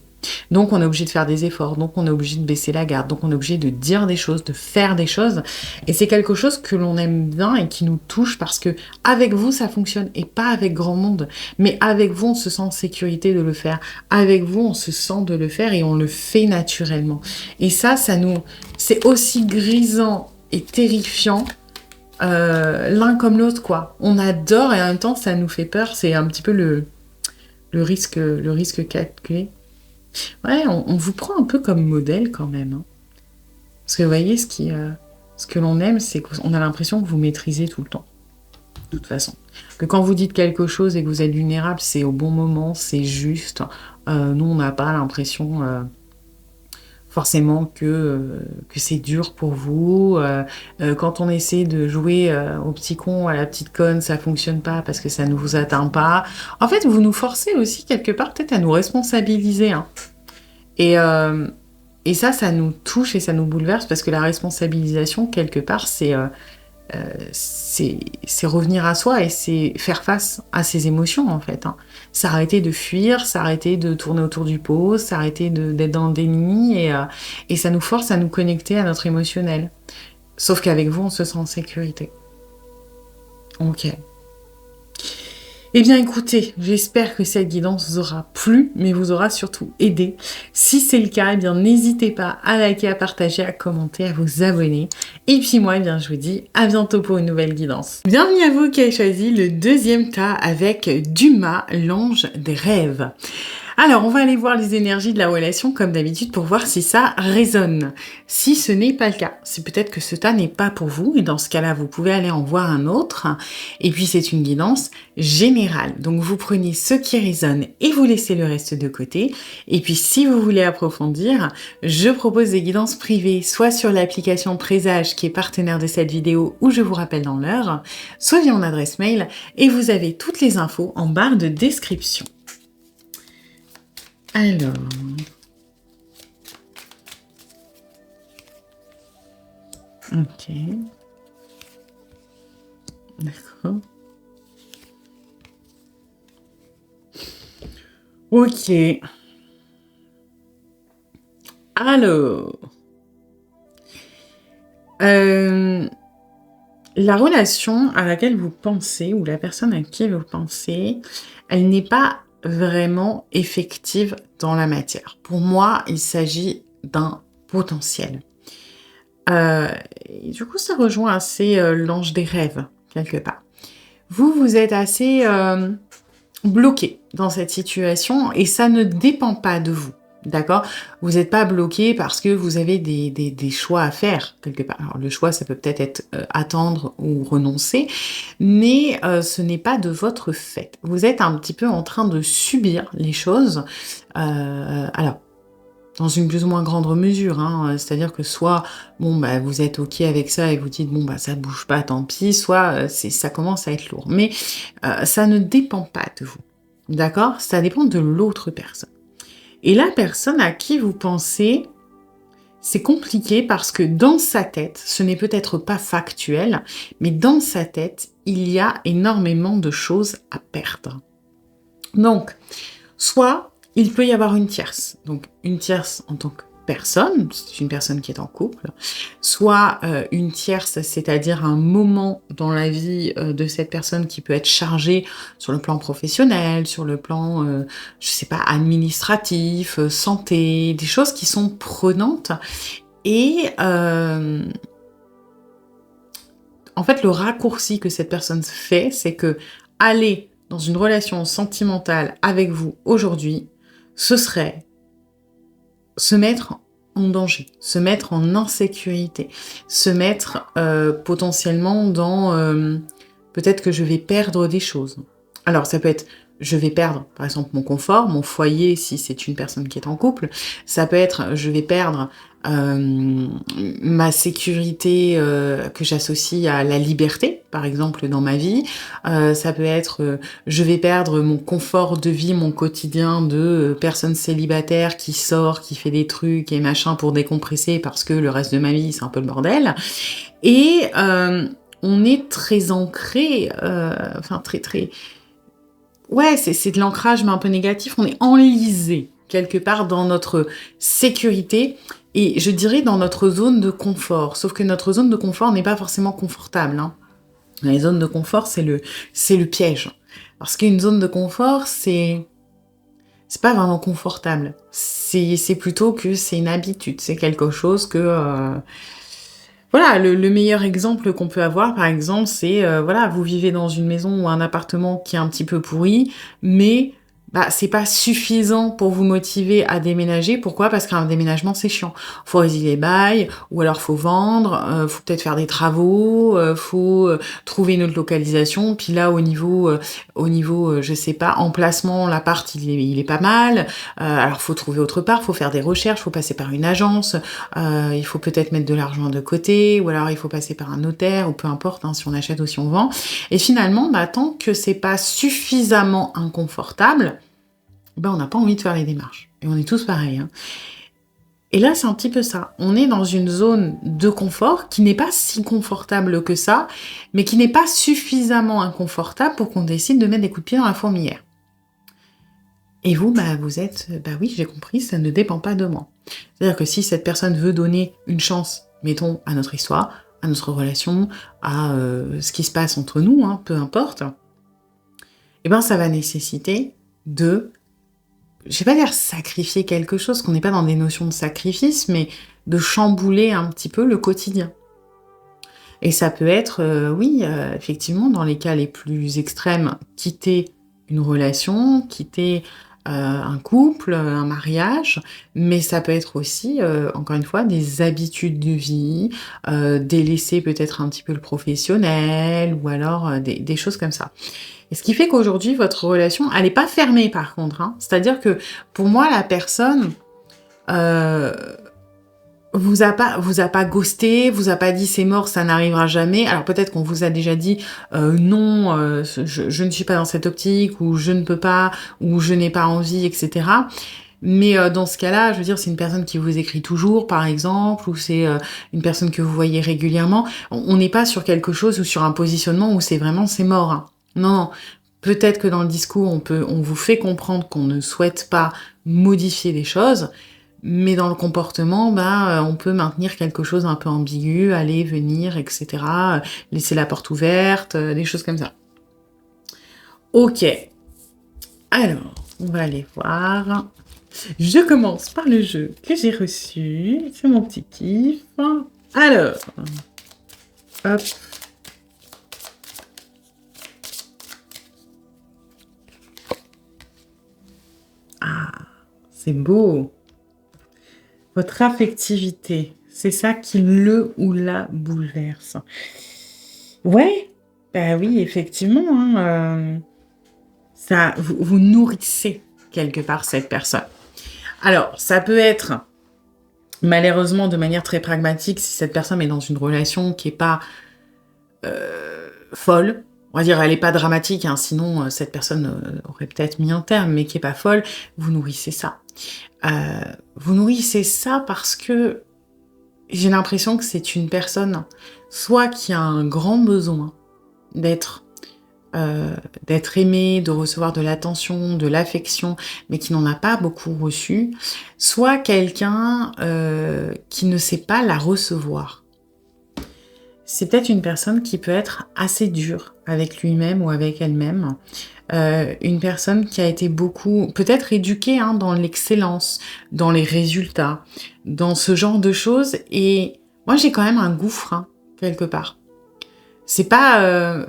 Donc on est obligé de faire des efforts, donc on est obligé de baisser la garde, donc on est obligé de dire des choses, de faire des choses. Et c'est quelque chose que l'on aime bien et qui nous touche parce que avec vous ça fonctionne et pas avec grand monde. Mais avec vous on se sent en sécurité de le faire. Avec vous on se sent de le faire et on le fait naturellement. Et c'est aussi grisant et terrifiant l'un comme l'autre, quoi. On adore et en même temps, ça nous fait peur. C'est un petit peu le risque calculé. Ouais, on vous prend un peu comme modèle quand même. Hein. Parce que vous voyez, ce que l'on aime, c'est qu'on a l'impression que vous maîtrisez tout le temps. De toute façon. Que quand vous dites quelque chose et que vous êtes vulnérable, c'est au bon moment, c'est juste. Nous, on n'a pas l'impression... forcément que c'est dur pour vous. Quand on essaie de jouer au petit con, à la petite conne, ça fonctionne pas parce que ça ne vous atteint pas. En fait, vous nous forcez aussi quelque part peut-être à nous responsabiliser. Hein. Et ça nous touche et ça nous bouleverse parce que la responsabilisation, quelque part, c'est revenir à soi et c'est faire face à ses émotions, en fait. Hein. S'arrêter de fuir, s'arrêter de tourner autour du pot, s'arrêter d'être dans le déni et ça nous force à nous connecter à notre émotionnel. Sauf qu'avec vous, on se sent en sécurité. Ok. Eh bien écoutez, j'espère que cette guidance vous aura plu, mais vous aura surtout aidé. Si c'est le cas, eh bien n'hésitez pas à liker, à partager, à commenter, à vous abonner. Et puis moi, eh bien, je vous dis à bientôt pour une nouvelle guidance. Bienvenue à vous qui avez choisi le deuxième tas avec Duma, l'ange des rêves. Alors, on va aller voir les énergies de la relation comme d'habitude pour voir si ça résonne. Si ce n'est pas le cas, c'est peut-être que ce tas n'est pas pour vous et dans ce cas-là, vous pouvez aller en voir un autre. Et puis, c'est une guidance générale. Donc, vous prenez ce qui résonne et vous laissez le reste de côté. Et puis, si vous voulez approfondir, je propose des guidances privées, soit sur l'application Présage qui est partenaire de cette vidéo où je vous rappelle dans l'heure, soit via mon adresse mail et vous avez toutes les infos en barre de description. Alors, ok, d'accord, ok, alors, la relation à laquelle vous pensez, ou la personne à qui vous pensez, elle n'est pas vraiment effective dans la matière. Pour moi, il s'agit d'un potentiel. Et du coup, ça rejoint assez l'ange des rêves, quelque part. Vous êtes assez bloqué dans cette situation et ça ne dépend pas de vous. D'accord? Vous n'êtes pas bloqué parce que vous avez des choix à faire, quelque part. Alors, le choix, ça peut peut-être être attendre ou renoncer, mais ce n'est pas de votre fait. Vous êtes un petit peu en train de subir les choses. Alors, dans une plus ou moins grande mesure, hein, c'est-à-dire que soit, vous êtes OK avec ça et vous dites, ça bouge pas, tant pis, soit ça commence à être lourd. Mais ça ne dépend pas de vous, d'accord? Ça dépend de l'autre personne. Et la personne à qui vous pensez, c'est compliqué parce que dans sa tête, ce n'est peut-être pas factuel, mais dans sa tête, il y a énormément de choses à perdre. Donc, soit il peut y avoir une tierce, donc une tierce en tant que personne, c'est une personne qui est en couple, soit une tierce, c'est-à-dire un moment dans la vie de cette personne qui peut être chargé sur le plan professionnel, sur le plan, je sais pas, administratif, santé, des choses qui sont prenantes. Et en fait, le raccourci que cette personne fait, c'est que aller dans une relation sentimentale avec vous aujourd'hui, ce serait se mettre en danger, se mettre en insécurité, se mettre potentiellement dans peut-être que je vais perdre des choses. Alors ça peut être je vais perdre par exemple mon confort, mon foyer si c'est une personne qui est en couple, ça peut être je vais perdre ma sécurité que j'associe à la liberté, par exemple dans ma vie. Ça peut être je vais perdre mon confort de vie, mon quotidien de personne célibataire qui sort, qui fait des trucs et machin pour décompresser parce que le reste de ma vie c'est un peu le bordel. Et on est très ancré, très... Ouais, c'est de l'ancrage mais un peu négatif, on est enlisé quelque part dans notre sécurité et je dirais dans notre zone de confort. Sauf que notre zone de confort n'est pas forcément confortable, hein. Les zones de confort, c'est le piège. Parce qu'une zone de confort, c'est pas vraiment confortable. C'est plutôt que c'est une habitude, c'est quelque chose que... Voilà, le meilleur exemple qu'on peut avoir, par exemple, c'est, voilà, vous vivez dans une maison ou un appartement qui est un petit peu pourri, mais c'est pas suffisant pour vous motiver à déménager. Pourquoi? Parce qu'un déménagement, c'est chiant. Faut résilier les bails, ou alors faut vendre, faut peut-être faire des travaux, faut trouver une autre localisation. Puis là, je sais pas, emplacement, l'appart, il est pas mal. Alors faut trouver autre part, faut faire des recherches, faut passer par une agence, il faut peut-être mettre de l'argent de côté, ou alors il faut passer par un notaire, ou peu importe, hein, si on achète ou si on vend. Et finalement, tant que c'est pas suffisamment inconfortable, on n'a pas envie de faire les démarches. Et on est tous pareils, hein. Et là, c'est un petit peu ça. On est dans une zone de confort qui n'est pas si confortable que ça, mais qui n'est pas suffisamment inconfortable pour qu'on décide de mettre des coups de pied dans la fourmilière. Et vous, vous êtes, oui, j'ai compris, ça ne dépend pas de moi. C'est-à-dire que si cette personne veut donner une chance, mettons, à notre histoire, à notre relation, à ce qui se passe entre nous, hein, peu importe, ça va nécessiter de, je vais pas dire sacrifier quelque chose, qu'on n'est pas dans des notions de sacrifice, mais de chambouler un petit peu le quotidien. Et ça peut être, effectivement, dans les cas les plus extrêmes, quitter une relation, quitter un couple, un mariage, mais ça peut être aussi, encore une fois, des habitudes de vie, délaisser peut-être un petit peu le professionnel, ou alors des choses comme ça. Et ce qui fait qu'aujourd'hui, votre relation, elle n'est pas fermée par contre, hein. C'est-à-dire que pour moi, la personne vous a pas ghosté, vous a pas dit c'est mort, ça n'arrivera jamais. Alors peut-être qu'on vous a déjà dit non, je ne suis pas dans cette optique, ou je ne peux pas, ou je n'ai pas envie, etc. Mais dans ce cas-là, je veux dire, c'est une personne qui vous écrit toujours, par exemple, ou c'est une personne que vous voyez régulièrement. On n'est pas sur quelque chose ou sur un positionnement où c'est mort, hein. Non, peut-être que dans le discours, on vous fait comprendre qu'on ne souhaite pas modifier les choses, mais dans le comportement, on peut maintenir quelque chose un peu ambigu, aller, venir, etc. Laisser la porte ouverte, des choses comme ça. Ok. Alors, on va aller voir. Je commence par le jeu que j'ai reçu. C'est mon petit kiff. Alors, hop. Ah, c'est beau. Votre affectivité, c'est ça qui le ou la bouleverse. Ouais, oui, effectivement, hein, ça, vous nourrissez quelque part cette personne. Alors, ça peut être, malheureusement, de manière très pragmatique, si cette personne est dans une relation qui est pas folle, on va dire, elle est pas dramatique, hein, sinon cette personne aurait peut-être mis un terme, mais qui est pas folle, vous nourrissez ça. Vous nourrissez ça parce que j'ai l'impression que c'est une personne, soit qui a un grand besoin d'être d'être aimé, de recevoir de l'attention, de l'affection, mais qui n'en a pas beaucoup reçu, soit quelqu'un qui ne sait pas la recevoir. C'est peut-être une personne qui peut être assez dure avec lui-même ou avec elle-même. Une personne qui a été beaucoup, peut-être éduquée dans l'excellence, dans les résultats, dans ce genre de choses. Et moi, j'ai quand même un gouffre, quelque part. C'est pas...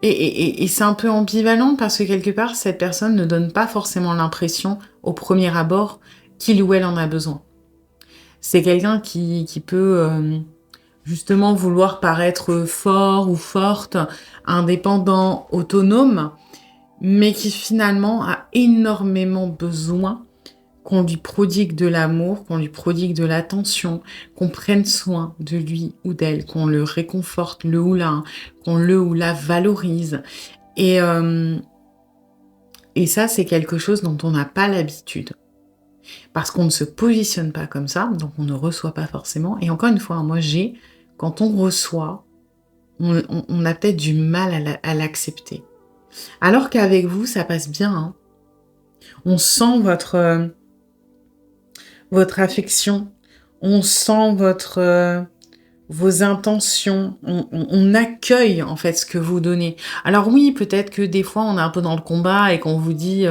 Et c'est un peu ambivalent parce que quelque part, cette personne ne donne pas forcément l'impression, au premier abord, qu'il ou elle en a besoin. C'est quelqu'un qui peut justement vouloir paraître fort ou forte, indépendant, autonome, mais qui finalement a énormément besoin qu'on lui prodigue de l'amour, qu'on lui prodigue de l'attention, qu'on prenne soin de lui ou d'elle, qu'on le réconforte, le ou la, qu'on le ou la valorise. Et ça, c'est quelque chose dont on n'a pas l'habitude. Parce qu'on ne se positionne pas comme ça, donc on ne reçoit pas forcément. Et encore une fois, moi quand on reçoit, on a peut-être du mal à l'accepter. Alors qu'avec vous, ça passe bien. On sent votre affection, on sent vos intentions, on accueille en fait ce que vous donnez. Alors oui, peut-être que des fois on est un peu dans le combat et qu'on vous dit...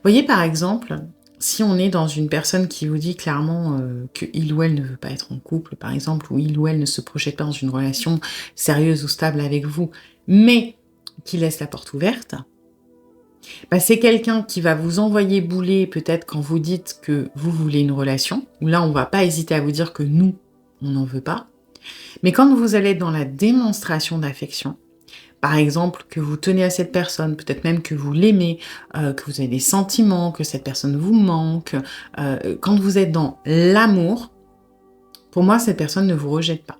Voyez par exemple, si on est dans une personne qui vous dit clairement que il ou elle ne veut pas être en couple, par exemple, ou il ou elle ne se projette pas dans une relation sérieuse ou stable avec vous, mais qui laisse la porte ouverte, c'est quelqu'un qui va vous envoyer bouler peut-être quand vous dites que vous voulez une relation, où là on va pas hésiter à vous dire que nous, on n'en veut pas. Mais quand vous allez être dans la démonstration d'affection, par exemple que vous tenez à cette personne, peut-être même que vous l'aimez, que vous avez des sentiments, que cette personne vous manque, quand vous êtes dans l'amour, pour moi cette personne ne vous rejette pas.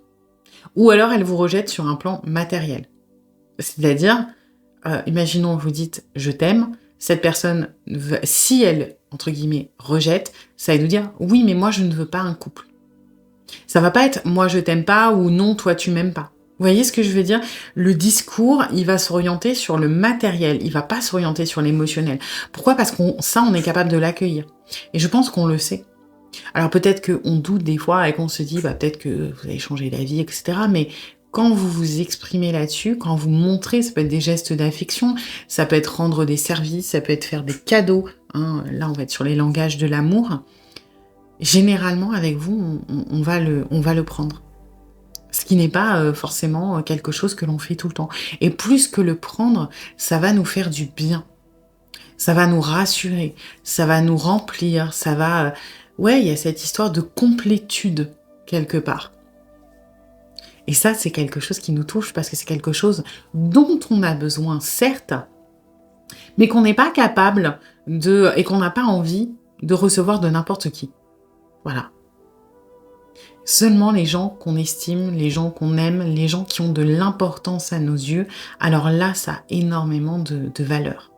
Ou alors elle vous rejette sur un plan matériel. C'est-à-dire, imaginons vous dites « je t'aime », cette personne, si elle, entre guillemets, rejette, ça va nous dire « oui, mais moi, je ne veux pas un couple ». Ça va pas être « moi, je t'aime pas » ou « non, toi, tu m'aimes pas ». Vous voyez ce que je veux dire? Le discours, il va s'orienter sur le matériel, il va pas s'orienter sur l'émotionnel. Pourquoi? Parce on est capable de l'accueillir. Et je pense qu'on le sait. Alors peut-être qu'on doute des fois et qu'on se dit peut-être que vous avez changé d'avis, etc. Mais quand vous vous exprimez là-dessus, quand vous montrez, ça peut être des gestes d'affection, ça peut être rendre des services, ça peut être faire des cadeaux. Là, on va être sur les langages de l'amour. Généralement, avec vous, on va le prendre. Ce qui n'est pas forcément quelque chose que l'on fait tout le temps. Et plus que le prendre, ça va nous faire du bien. Ça va nous rassurer, ça va nous remplir, ça va... Ouais, il y a cette histoire de complétude, quelque part. Et ça, c'est quelque chose qui nous touche parce que c'est quelque chose dont on a besoin, certes, mais qu'on n'est pas capable et qu'on n'a pas envie de recevoir de n'importe qui. Voilà. Seulement les gens qu'on estime, les gens qu'on aime, les gens qui ont de l'importance à nos yeux, alors là, ça a énormément de valeur.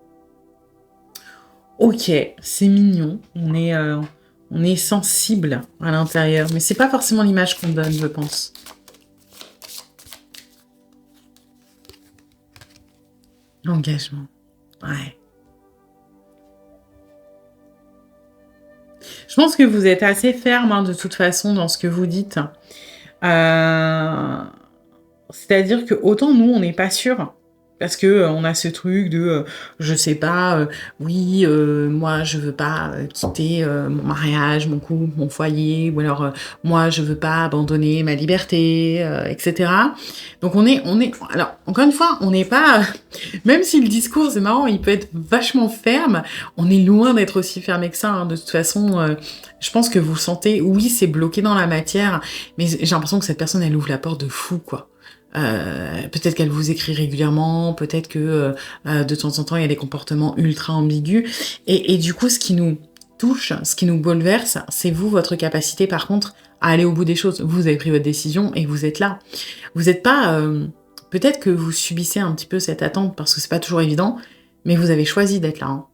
Ok, c'est mignon, on est sensible à l'intérieur, mais c'est pas forcément l'image qu'on donne, je pense. Engagement, ouais. Je pense que vous êtes assez ferme, de toute façon, dans ce que vous dites. C'est-à-dire que autant nous, on n'est pas sûr. Parce que on a ce truc de, je sais pas, oui, moi je veux pas quitter mon mariage, mon couple, mon foyer, ou alors moi je veux pas abandonner ma liberté, etc. Donc on est, alors encore une fois, on n'est pas, même si le discours c'est marrant, il peut être vachement ferme, on est loin d'être aussi fermé que ça. De toute façon, je pense que vous sentez, oui, c'est bloqué dans la matière, mais j'ai l'impression que cette personne elle ouvre la porte de fou, quoi. Peut-être qu'elle vous écrit régulièrement, peut-être que de temps en temps il y a des comportements ultra ambigus, et du coup ce qui nous touche, ce qui nous bouleverse, c'est vous, votre capacité par contre à aller au bout des choses. Vous avez pris votre décision et vous êtes là. Vous n'êtes pas... peut-être que vous subissez un petit peu cette attente parce que c'est pas toujours évident, mais vous avez choisi d'être là.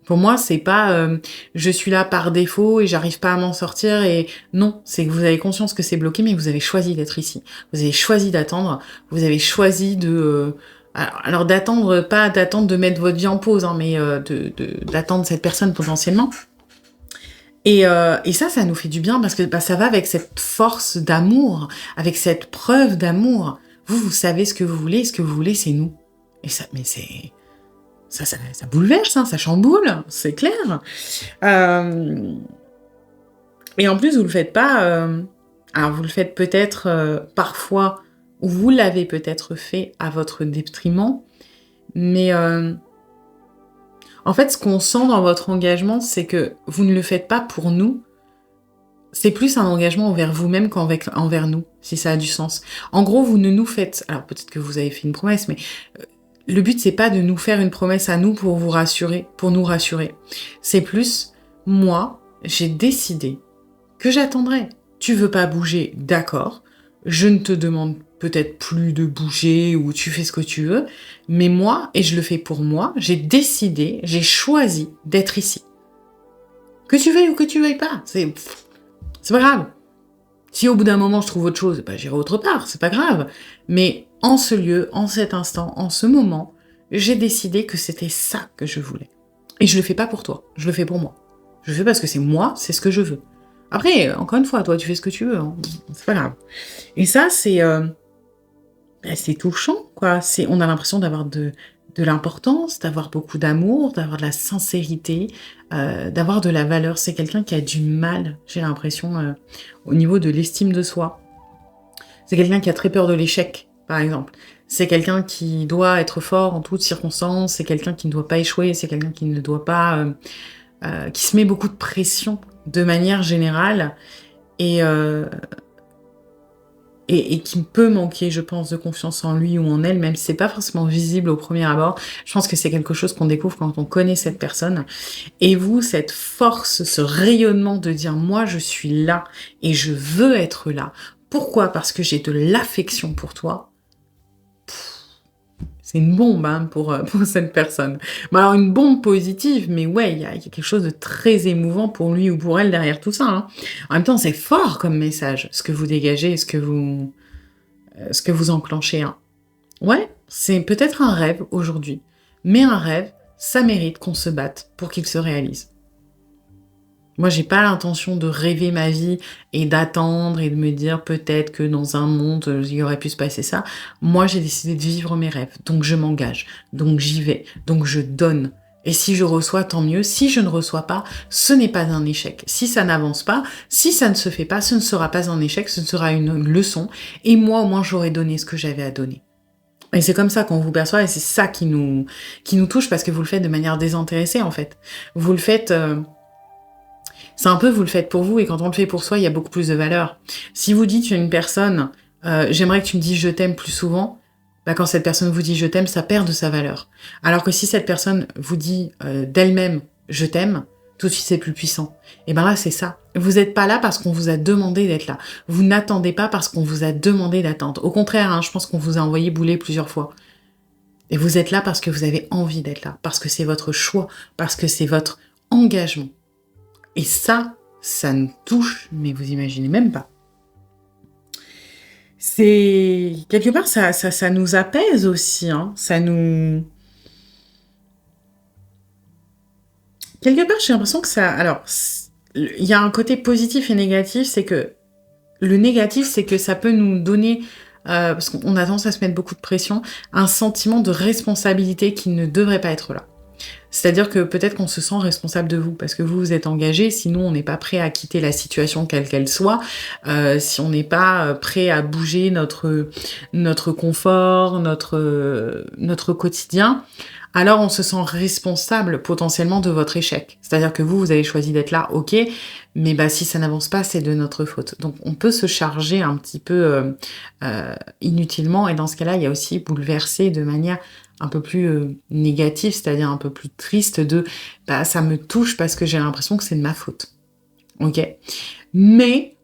Pour moi, c'est pas je suis là par défaut et j'arrive pas à m'en sortir, et non, c'est que vous avez conscience que c'est bloqué, mais vous avez choisi d'être ici. Vous avez choisi d'attendre, vous avez choisi de Alors d'attendre, pas d'attendre de mettre votre vie en pause, hein, mais d'attendre cette personne potentiellement. Et ça nous fait du bien parce que ça va avec cette force d'amour, avec cette preuve d'amour. Vous savez ce que vous voulez, ce que vous voulez, c'est nous. Et ça, mais c'est... Ça bouleverse, hein, ça chamboule, c'est clair. Et en plus, vous le faites pas... alors, vous le faites peut-être parfois, ou vous l'avez peut-être fait à votre détriment, mais en fait, ce qu'on sent dans votre engagement, c'est que vous ne le faites pas pour nous, c'est plus un engagement envers vous-même qu'envers nous, si ça a du sens. En gros, vous ne nous faites... Alors, peut-être que vous avez fait une promesse, mais le but, c'est pas de nous faire une promesse à nous pour vous rassurer, pour nous rassurer. C'est plus, moi, j'ai décidé que j'attendrai. Tu veux pas bouger, d'accord. Je ne te demande peut-être plus de bouger ou tu fais ce que tu veux, mais moi, et je le fais pour moi, j'ai décidé, j'ai choisi d'être ici. Que tu veuilles ou que tu veuilles pas, c'est pas grave. Si au bout d'un moment je trouve autre chose, bah, j'irai autre part, c'est pas grave. Mais en ce lieu, en cet instant, en ce moment, j'ai décidé que c'était ça que je voulais. Et je le fais pas pour toi, je le fais pour moi. Je le fais parce que c'est moi, c'est ce que je veux. Après, encore une fois, toi, tu fais ce que tu veux, hein. C'est pas grave. Et ça, c'est touchant, quoi. On a l'impression d'avoir de l'importance, d'avoir beaucoup d'amour, d'avoir de la sincérité, d'avoir de la valeur. C'est quelqu'un qui a du mal, j'ai l'impression, au niveau de l'estime de soi. C'est quelqu'un qui a très peur de l'échec, par exemple. C'est quelqu'un qui doit être fort en toutes circonstances, c'est quelqu'un qui ne doit pas échouer, c'est quelqu'un qui ne doit pas... qui se met beaucoup de pression de manière générale et qui peut manquer, je pense, de confiance en lui ou en elle, même si c'est pas forcément visible au premier abord. Je pense que c'est quelque chose qu'on découvre quand on connaît cette personne. Et vous, cette force, ce rayonnement de dire « moi, je suis là et je veux être là ». Pourquoi ? Parce que j'ai de l'affection pour toi. C'est une bombe hein, pour cette personne. Bon, alors une bombe positive, mais ouais, il y a quelque chose de très émouvant pour lui ou pour elle derrière tout ça. Hein. En même temps, c'est fort comme message, ce que vous dégagez, ce que vous enclenchez. Hein. Ouais, c'est peut-être un rêve aujourd'hui, mais un rêve, ça mérite qu'on se batte pour qu'il se réalise. Moi, j'ai pas l'intention de rêver ma vie et d'attendre et de me dire peut-être que dans un monde, il y aurait pu se passer ça. Moi, j'ai décidé de vivre mes rêves. Donc, je m'engage. Donc, j'y vais. Donc, je donne. Et si je reçois, tant mieux. Si je ne reçois pas, ce n'est pas un échec. Si ça n'avance pas, si ça ne se fait pas, ce ne sera pas un échec, ce sera une leçon. Et moi, au moins, j'aurais donné ce que j'avais à donner. Et c'est comme ça qu'on vous perçoit et c'est ça qui nous touche parce que vous le faites de manière désintéressée, en fait. Vous le faites... C'est un peu, vous le faites pour vous, et quand on le fait pour soi, il y a beaucoup plus de valeur. Si vous dites à une personne, j'aimerais que tu me dises je t'aime plus souvent, bah quand cette personne vous dit je t'aime, ça perd de sa valeur. Alors que si cette personne vous dit d'elle-même je t'aime, tout de suite c'est plus puissant. Et ben là, c'est ça. Vous n'êtes pas là parce qu'on vous a demandé d'être là. Vous n'attendez pas parce qu'on vous a demandé d'attendre. Au contraire, hein, je pense qu'on vous a envoyé bouler plusieurs fois. Et vous êtes là parce que vous avez envie d'être là, parce que c'est votre choix, parce que c'est votre engagement. Et ça nous touche, mais vous imaginez même pas. C'est... Quelque part, ça nous apaise aussi, hein. Ça nous... Quelque part, j'ai l'impression que ça... Alors, il y a un côté positif et négatif, c'est que... Le négatif, c'est que ça peut nous donner... parce qu'on a tendance à se mettre beaucoup de pression, un sentiment de responsabilité qui ne devrait pas être là. C'est-à-dire que peut-être qu'on se sent responsable de vous, parce que vous vous êtes engagé, sinon on n'est pas prêt à quitter la situation quelle qu'elle soit, si on n'est pas prêt à bouger notre confort, notre quotidien, alors on se sent responsable potentiellement de votre échec. C'est-à-dire que vous avez choisi d'être là, ok, mais bah, si ça n'avance pas, c'est de notre faute. Donc on peut se charger un petit peu inutilement, et dans ce cas-là, il y a aussi bouleverser de manière un peu plus négative, c'est-à-dire un peu plus triste de bah, ça me touche parce que j'ai l'impression que c'est de ma faute. Ok ? Mais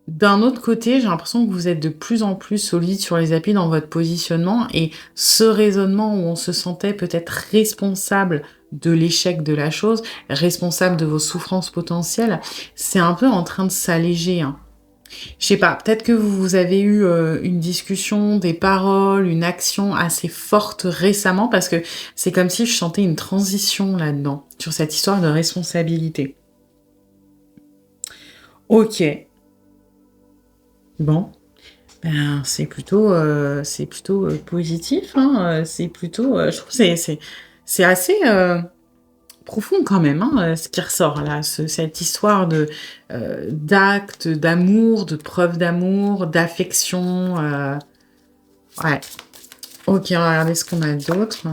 d'un autre côté, j'ai l'impression que vous êtes de plus en plus solide sur les appuis dans votre positionnement, et ce raisonnement où on se sentait peut-être responsable de l'échec de la chose, responsable de vos souffrances potentielles, c'est un peu en train de s'alléger. Hein. Je sais pas, peut-être que vous avez eu une discussion, des paroles, une action assez forte récemment, parce que c'est comme si je sentais une transition là-dedans, sur cette histoire de responsabilité. Ok, bon, ben, c'est plutôt positif, hein, c'est plutôt, je trouve que c'est assez profond quand même, hein, ce qui ressort là, cette histoire de d'actes, d'amour, de preuves d'amour, d'affection. Ouais. Ok, on va regarder ce qu'on a d'autre.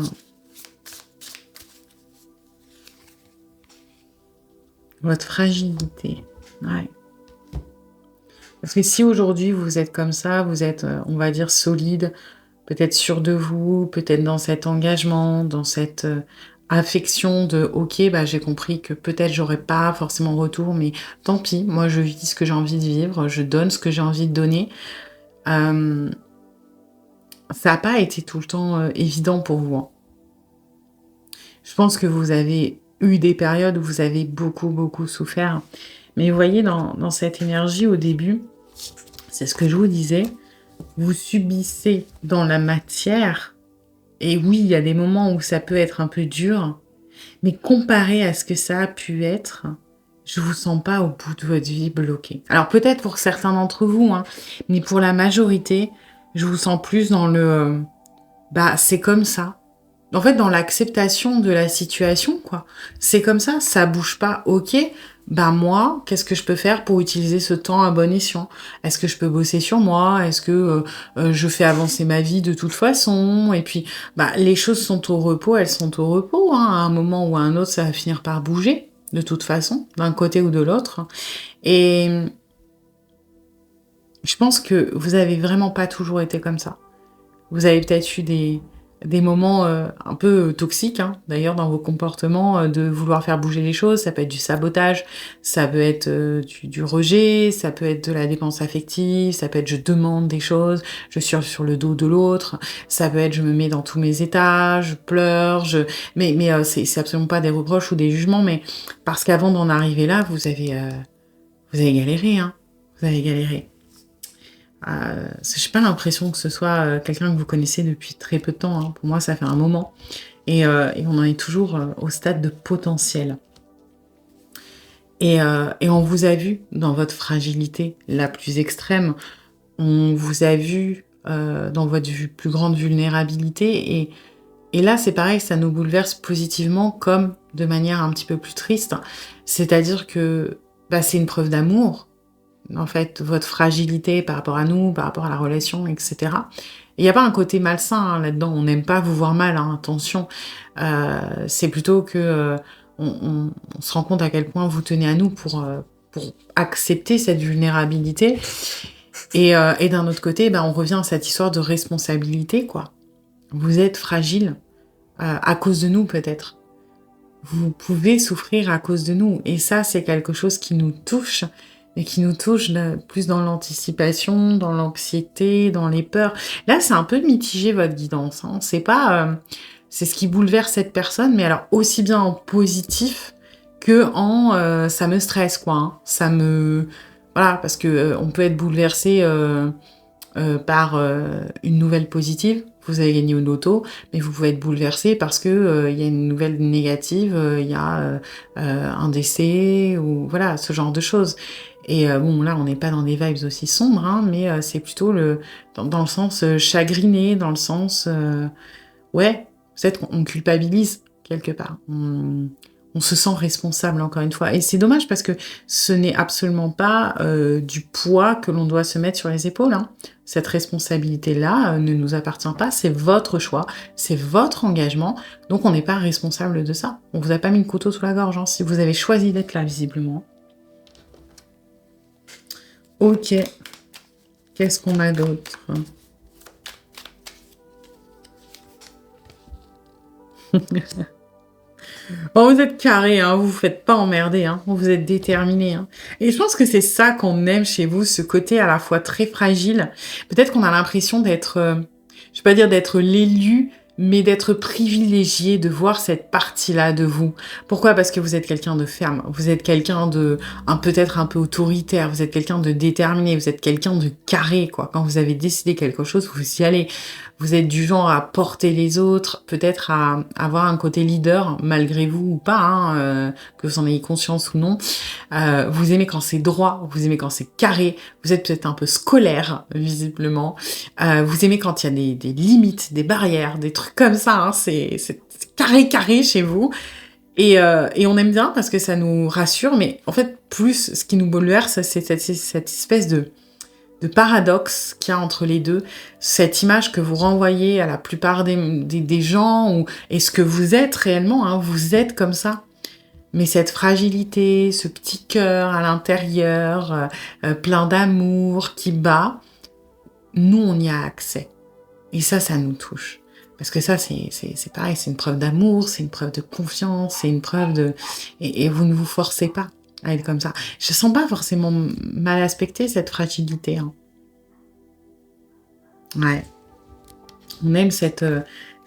Votre fragilité. Ouais. Parce que si aujourd'hui vous êtes comme ça, vous êtes, on va dire, solide, peut-être sûr de vous, peut-être dans cet engagement, dans cette affection de ok, bah j'ai compris que peut-être j'aurai pas forcément retour, mais tant pis, moi je vis ce que j'ai envie de vivre, je donne ce que j'ai envie de donner. Euh, Ça n'a pas été tout le temps évident pour vous, hein. Je pense que vous avez eu des périodes où vous avez beaucoup, beaucoup souffert. Mais vous voyez, dans cette énergie, au début, c'est ce que je vous disais, vous subissez dans la matière. Et oui, il y a des moments où ça peut être un peu dur, mais comparé à ce que ça a pu être, je vous sens pas au bout de votre vie bloqué. Alors peut-être pour certains d'entre vous, hein, mais pour la majorité, je vous sens plus dans le bah c'est comme ça. En fait, dans l'acceptation de la situation, quoi. C'est comme ça bouge pas, ok. Bah moi, qu'est-ce que je peux faire pour utiliser ce temps à bon escient? Est-ce que je peux bosser sur moi? Est-ce que je fais avancer ma vie de toute façon? Et puis, bah les choses sont au repos, elles sont au repos, hein. À un moment ou à un autre, ça va finir par bouger, de toute façon, d'un côté ou de l'autre. Et je pense que vous avez vraiment pas toujours été comme ça. Vous avez peut-être eu des moments un peu toxiques, hein, d'ailleurs, dans vos comportements, de vouloir faire bouger les choses. Ça peut être du sabotage, ça peut être du rejet, ça peut être de la dépense affective, ça peut être je demande des choses, je suis sur le dos de l'autre, ça peut être je me mets dans tous mes états, je pleure, mais c'est absolument pas des reproches ou des jugements, mais parce qu'avant d'en arriver là, vous avez galéré, hein. Vous avez galéré. J'ai pas l'impression que ce soit quelqu'un que vous connaissez depuis très peu de temps, hein. Pour moi, ça fait un moment. Et on en est toujours au stade de potentiel. Et on vous a vu dans votre fragilité la plus extrême. On vous a vu dans votre plus grande vulnérabilité. Et là, c'est pareil, ça nous bouleverse positivement comme de manière un petit peu plus triste. C'est-à-dire que bah, c'est une preuve d'amour, en fait, votre fragilité par rapport à nous, par rapport à la relation, etc. Il n'y a pas un côté malsain hein, là-dedans, on n'aime pas vous voir mal, hein, attention. C'est plutôt que on se rend compte à quel point vous tenez à nous pour accepter cette vulnérabilité. Et d'un autre côté, on revient à cette histoire de responsabilité, quoi. Vous êtes fragile à cause de nous, peut-être. Vous pouvez souffrir à cause de nous. Et ça, c'est quelque chose qui nous touche, mais qui nous touche plus dans l'anticipation, dans l'anxiété, dans les peurs. Là, c'est un peu mitigé, votre guidance, hein. C'est pas... c'est ce qui bouleverse cette personne, mais alors aussi bien en positif que en ça me stresse, quoi, hein. Ça me... Voilà, parce que on peut être bouleversé par une nouvelle positive. Vous avez gagné une loto, mais vous pouvez être bouleversé parce que y a une nouvelle négative, il y a un décès ou voilà ce genre de choses. Et bon là on n'est pas dans des vibes aussi sombres, hein, mais c'est plutôt dans le sens chagriné, dans le sens ouais peut-être qu'on culpabilise quelque part. On se sent responsable encore une fois. Et c'est dommage parce que ce n'est absolument pas du poids que l'on doit se mettre sur les épaules, hein. Cette responsabilité-là ne nous appartient pas, c'est votre choix, c'est votre engagement, donc on n'est pas responsable de ça. On vous a pas mis le couteau sous la gorge, hein, si vous avez choisi d'être là, visiblement. Ok, qu'est-ce qu'on a d'autre? Bon, vous êtes carré, hein, vous vous faites pas emmerder, hein, vous êtes déterminé, hein. Et je pense que c'est ça qu'on aime chez vous, ce côté à la fois très fragile. Peut-être qu'on a l'impression d'être, je vais pas dire d'être l'élu, mais d'être privilégié de voir cette partie-là de vous. Pourquoi? Parce que vous êtes quelqu'un de ferme, vous êtes quelqu'un de peut-être un peu autoritaire, vous êtes quelqu'un de déterminé, vous êtes quelqu'un de carré, quoi. Quand vous avez décidé quelque chose, vous y allez. Vous êtes du genre à porter les autres, peut-être à avoir un côté leader, malgré vous ou pas, hein, que vous en ayez conscience ou non. Vous aimez quand c'est droit, vous aimez quand c'est carré, vous êtes peut-être un peu scolaire, visiblement. Vous aimez quand il y a des limites, des barrières, des trucs comme ça, hein, c'est carré chez vous. Et on aime bien parce que ça nous rassure, mais en fait, plus ce qui nous bouleverse, c'est cette espèce de paradoxe qu'il y a entre les deux, cette image que vous renvoyez à la plupart des gens, et ce que vous êtes réellement, hein, vous êtes comme ça. Mais cette fragilité, ce petit cœur à l'intérieur, plein d'amour, qui bat, nous, on y a accès. Et ça nous touche. Parce que ça, c'est pareil, c'est une preuve d'amour, c'est une preuve de confiance, c'est une preuve de... Et vous ne vous forcez pas à être comme ça. Je sens pas forcément mal aspecter cette fragilité. Hein. Ouais. On aime cette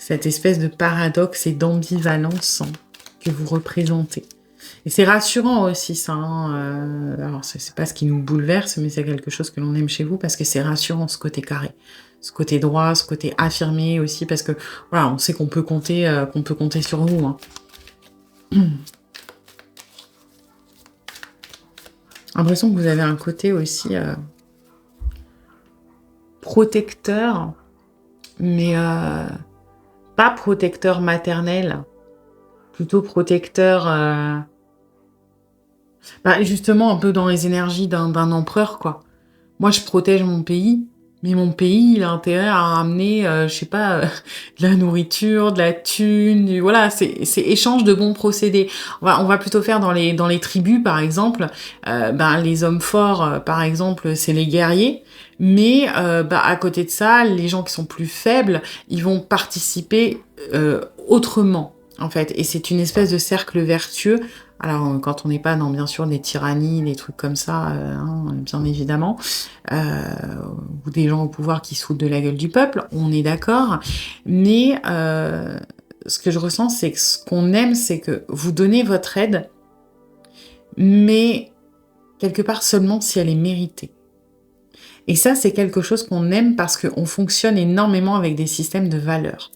espèce de paradoxe et d'ambivalence, hein, que vous représentez. Et c'est rassurant aussi, ça. Hein. Alors, c'est pas ce qui nous bouleverse, mais c'est quelque chose que l'on aime chez vous parce que c'est rassurant, ce côté carré, ce côté droit, ce côté affirmé aussi, parce que voilà, on sait qu'on peut compter sur vous. Hein. L'impression que vous avez un côté aussi protecteur, mais pas protecteur maternel, plutôt protecteur, justement un peu dans les énergies d'un empereur, quoi. Moi, je protège mon pays, mais mon pays, il a intérêt à ramener, je sais pas, de la nourriture, de la thune, voilà, c'est échange de bons procédés. On va plutôt faire dans les tribus, par exemple, les hommes forts, par exemple, c'est les guerriers, mais à côté de ça, les gens qui sont plus faibles, ils vont participer autrement, en fait, et c'est une espèce de cercle vertueux. Alors, quand on n'est pas dans, bien sûr, des tyrannies, des trucs comme ça, hein, bien évidemment, ou des gens au pouvoir qui se foutent de la gueule du peuple, on est d'accord. Mais ce que je ressens, c'est que ce qu'on aime, c'est que vous donnez votre aide, mais quelque part seulement si elle est méritée. Et ça, c'est quelque chose qu'on aime parce qu'on fonctionne énormément avec des systèmes de valeurs.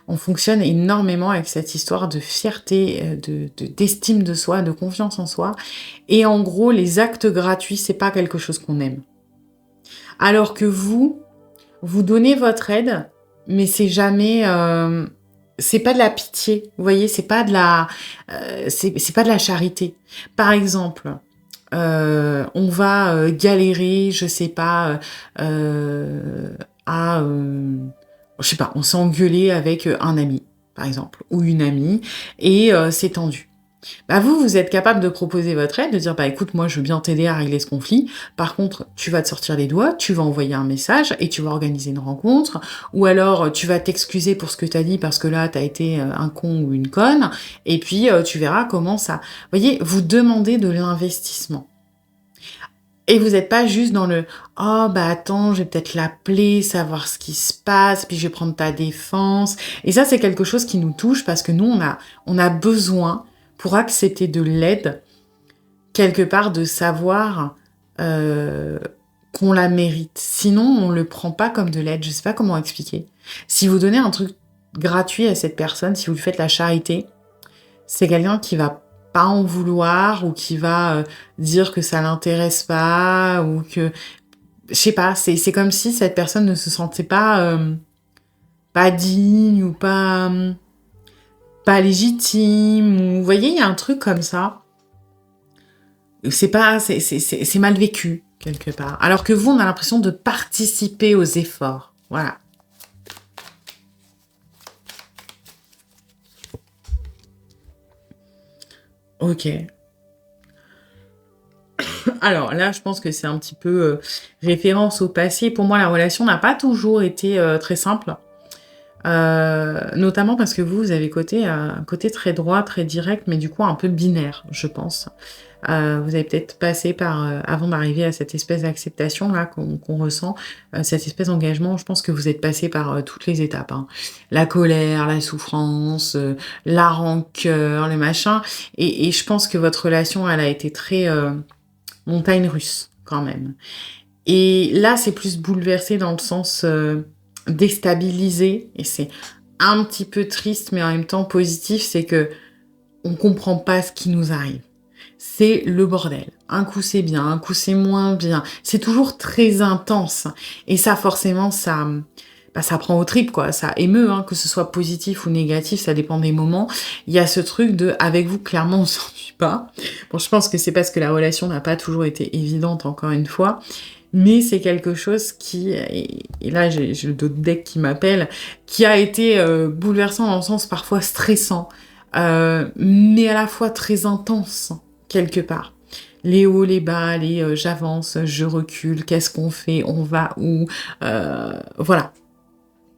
On fonctionne énormément avec cette histoire de fierté, d'estime de soi, de confiance en soi. Et en gros, les actes gratuits, c'est pas quelque chose qu'on aime. Alors que vous donnez votre aide, mais c'est jamais... c'est pas de la pitié, vous voyez, c'est pas de la charité. Par exemple, on va galérer, je sais pas, je sais pas, on s'est engueulé avec un ami, par exemple, ou une amie, et c'est tendu. Vous êtes capable de proposer votre aide, de dire, écoute, moi, je veux bien t'aider à régler ce conflit. Par contre, tu vas te sortir les doigts, tu vas envoyer un message et tu vas organiser une rencontre. Ou alors, tu vas t'excuser pour ce que t'as dit parce que là, t'as été un con ou une conne. Et puis, tu verras comment ça... Vous voyez, vous demandez de l'investissement. Et vous n'êtes pas juste dans le « Oh, attends, je vais peut-être l'appeler, savoir ce qui se passe, puis je vais prendre ta défense. » Et ça, c'est quelque chose qui nous touche parce que nous, on a besoin, pour accepter de l'aide, quelque part de savoir qu'on la mérite. Sinon, on le prend pas comme de l'aide. Je sais pas comment expliquer. Si vous donnez un truc gratuit à cette personne, si vous lui faites la charité, c'est quelqu'un qui va pas en vouloir ou qui va dire que ça l'intéresse pas ou que... Je sais pas, c'est comme si cette personne ne se sentait pas digne ou pas légitime. Ou, vous voyez, il y a un truc comme ça. C'est mal vécu, quelque part. Alors que vous, on a l'impression de participer aux efforts. Voilà. Ok. Alors là, je pense que c'est un petit peu référence au passé. Pour moi, la relation n'a pas toujours été très simple. Notamment parce que vous avez un côté très droit, très direct, mais du coup un peu binaire, je pense. Vous avez peut-être passé par, avant d'arriver à cette espèce d'acceptation là qu'on ressent, cette espèce d'engagement, je pense que vous êtes passé par, toutes les étapes, hein. La colère, la souffrance, la rancœur, le machin et je pense que votre relation, elle a été très, montagne russe quand même. Et là, c'est plus bouleversé dans le sens, déstabilisé et c'est un petit peu triste, mais en même temps positif, c'est que on comprend pas ce qui nous arrive. C'est le bordel. Un coup c'est bien, un coup c'est moins bien. C'est toujours très intense et ça forcément ça prend aux tripes quoi, ça émeut hein, que ce soit positif ou négatif, ça dépend des moments. Il y a ce truc de avec vous clairement on s'ennuie pas. Bon, je pense que c'est parce que la relation n'a pas toujours été évidente encore une fois, mais c'est quelque chose qui et là j'ai d'autres decks qui m'appellent, qui a été bouleversant dans le sens parfois stressant, mais à la fois très intense quelque part. Les hauts, les bas, les j'avance, je recule, qu'est-ce qu'on fait, on va où, voilà.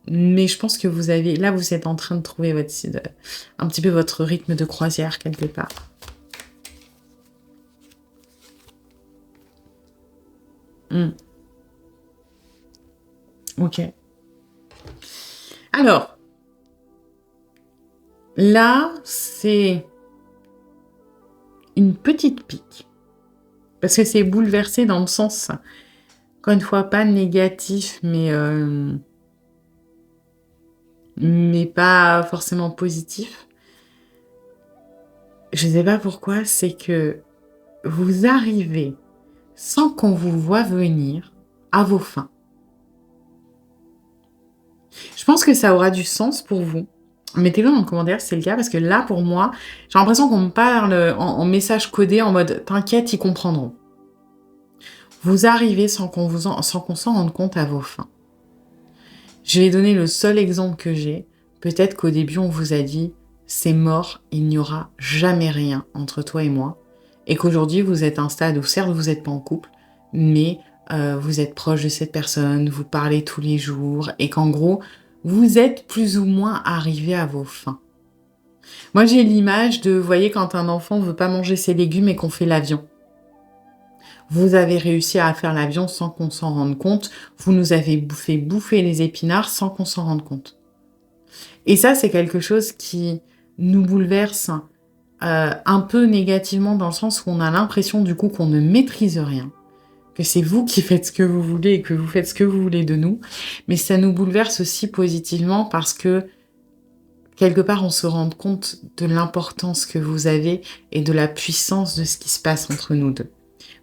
Mais je pense que vous êtes en train de trouver un petit peu votre rythme de croisière quelque part. Hmm. Ok. Alors, là, c'est une petite pique. Parce que c'est bouleversé dans le sens, encore une fois, pas négatif, mais pas forcément positif. Je sais pas pourquoi, c'est que vous arrivez, sans qu'on vous voie venir, à vos fins. Je pense que ça aura du sens pour vous. Mettez-le en commentaire si c'est le cas, parce que là, pour moi, j'ai l'impression qu'on me parle en message codé en mode « T'inquiète, ils comprendront ». Vous arrivez sans qu'on s'en rende compte à vos fins. Je vais donner le seul exemple que j'ai. Peut-être qu'au début, on vous a dit « C'est mort, il n'y aura jamais rien entre toi et moi ». Et qu'aujourd'hui, vous êtes à un stade où certes, vous n'êtes pas en couple, mais vous êtes proche de cette personne, vous parlez tous les jours, et qu'en gros, vous êtes plus ou moins arrivé à vos fins. Moi, j'ai l'image de, vous voyez, quand un enfant veut pas manger ses légumes et qu'on fait l'avion. Vous avez réussi à faire l'avion sans qu'on s'en rende compte. Vous nous avez fait bouffer les épinards sans qu'on s'en rende compte. Et ça, c'est quelque chose qui nous bouleverse un peu négativement dans le sens où on a l'impression du coup qu'on ne maîtrise rien, que c'est vous qui faites ce que vous voulez et que vous faites ce que vous voulez de nous. Mais ça nous bouleverse aussi positivement parce que quelque part, on se rend compte de l'importance que vous avez et de la puissance de ce qui se passe entre nous deux.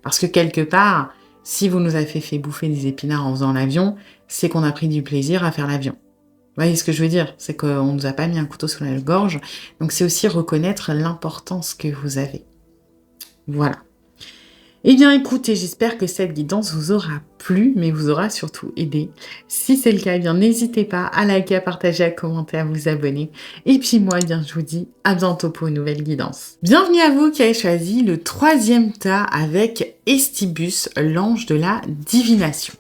Parce que quelque part, si vous nous avez fait bouffer des épinards en faisant l'avion, c'est qu'on a pris du plaisir à faire l'avion. Vous voyez ce que je veux dire? C'est qu'on ne nous a pas mis un couteau sous la gorge. Donc c'est aussi reconnaître l'importance que vous avez. Voilà. Eh bien écoutez, j'espère que cette guidance vous aura plu, mais vous aura surtout aidé. Si c'est le cas, eh bien n'hésitez pas à liker, à partager, à commenter, à vous abonner. Et puis moi, eh bien je vous dis à bientôt pour une nouvelle guidance. Bienvenue à vous qui avez choisi le 3e tas avec Estibus, l'ange de la divination.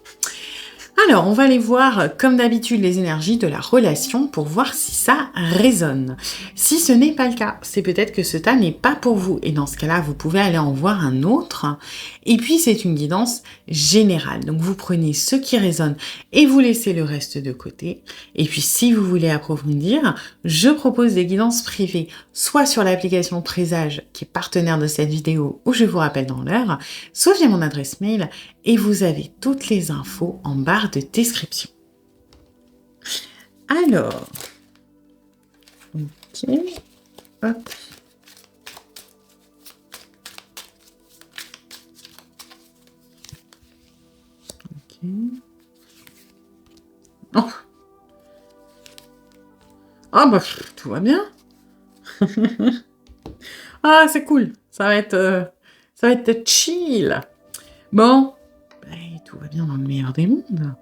Alors, on va aller voir, comme d'habitude, les énergies de la relation pour voir si ça résonne. Si ce n'est pas le cas, c'est peut-être que ce tas n'est pas pour vous. Et dans ce cas-là, vous pouvez aller en voir un autre. Et puis, c'est une guidance générale. Donc, vous prenez ce qui résonne et vous laissez le reste de côté. Et puis, si vous voulez approfondir, je propose des guidances privées, soit sur l'application Présage, qui est partenaire de cette vidéo, où je vous rappelle dans l'heure, soit via mon adresse mail, et vous avez toutes les infos en barre de description. Alors, ok, hop. Ok. Oh. Ah bah, tout va bien. Ah, c'est cool. Ça va être chill. Bon, tout va bien dans le meilleur des mondes.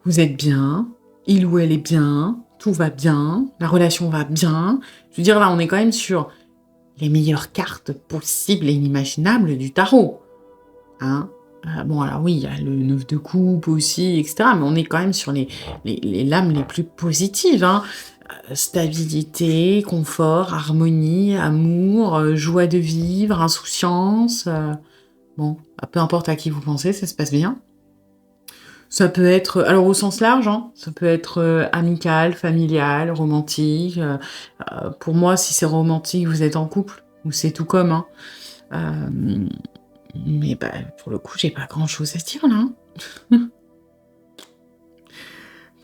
Vous êtes bien, il ou elle est bien, tout va bien, la relation va bien. Je veux dire, là, on est quand même sur les meilleures cartes possibles et inimaginables du tarot. Hein? Bon, alors oui, il y a le 9 de coupe aussi, etc. Mais on est quand même sur les lames les plus positives. Hein. stabilité, confort, harmonie, amour, joie de vivre, insouciance, bon, peu importe à qui vous pensez, ça se passe bien. Ça peut être alors au sens large, hein, ça peut être, amical, familial, romantique, pour moi, si c'est romantique, vous êtes en couple ou c'est tout comme, hein. Hem, mais bah, pour le coup, j'ai pas grand-chose à dire là, hein.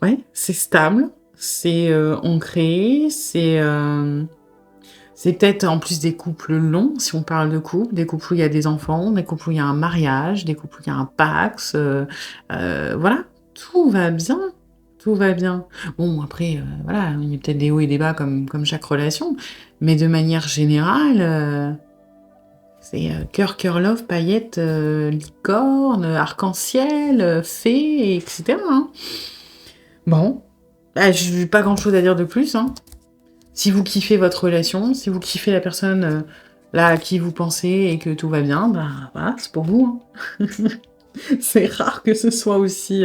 Ouais, c'est stable, c'est, ancré, c'est peut-être en plus des couples longs, si on parle de couples, des couples où il y a des enfants, des couples où il y a un mariage, des couples où il y a un Pacs, voilà, tout va bien, tout va bien. Bon après, voilà, il y a peut-être des hauts et des bas comme chaque relation, mais de manière générale, c'est, cœur, cœur, love, paillettes, licorne, arc-en-ciel, fées et cetera, hein. Bon, bah, j'ai pas grand-chose à dire de plus, hein. Si vous kiffez votre relation, si vous kiffez la personne, là, à qui vous pensez et que tout va bien, bah, voilà, c'est pour vous, hein. C'est rare que ce soit aussi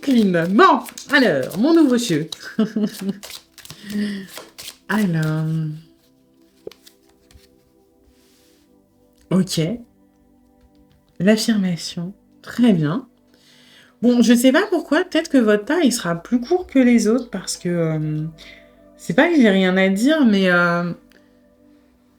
clean. Bon, alors, mon nouveau jeu. Alors, OK, l'affirmation, très bien. Bon, je sais pas pourquoi, peut-être que votre tas, il sera plus court que les autres parce que, c'est pas que j'ai rien à dire, mais, vous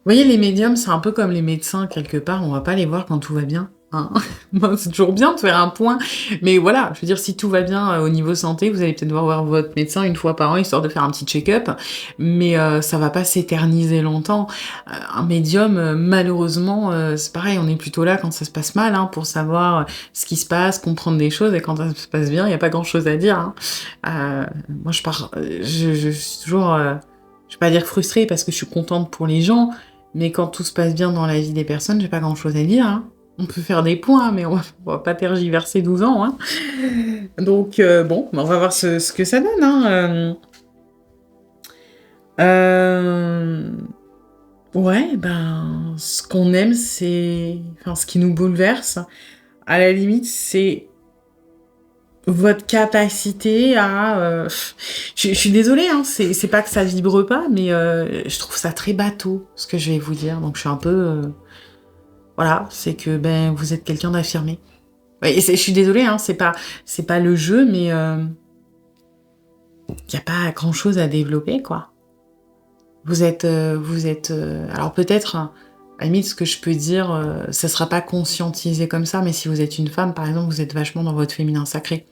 voyez, les médiums, c'est un peu comme les médecins quelque part, on va pas les voir quand tout va bien, hein. Bon, c'est toujours bien de faire un point, mais voilà, je veux dire, si tout va bien, au niveau santé, vous allez peut-être devoir voir votre médecin une fois par an, histoire de faire un petit check-up, mais ça va pas s'éterniser longtemps. Un médium, malheureusement, c'est pareil, on est plutôt là quand ça se passe mal, hein, pour savoir, ce qui se passe, comprendre des choses et quand ça se passe bien, il y a pas grand-chose à dire, hein. Moi je suis toujours, je vais pas dire frustrée parce que je suis contente pour les gens, mais quand tout se passe bien dans la vie des personnes, j'ai pas grand-chose à dire, hein. On peut faire des points, mais on va pas tergiverser 12 ans, hein. Donc bon, bah, on va voir ce que ça donne, hein, ouais, ben, ce qu'on aime, c'est enfin, ce qui nous bouleverse, à la limite, c'est votre capacité à, je suis désolée, hein, c'est pas que ça vibre pas, mais je trouve ça très bateau, ce que je vais vous dire, donc je suis un peu, voilà, c'est que, ben, vous êtes quelqu'un d'affirmé. Ouais et je suis désolée, hein, c'est pas le jeu, mais y a pas grand-chose à développer, quoi. Vous êtes, alors peut-être, à la limite, ce que je peux dire, ça sera pas conscientisé comme ça, mais si vous êtes une femme, par exemple, vous êtes vachement dans votre féminin sacré.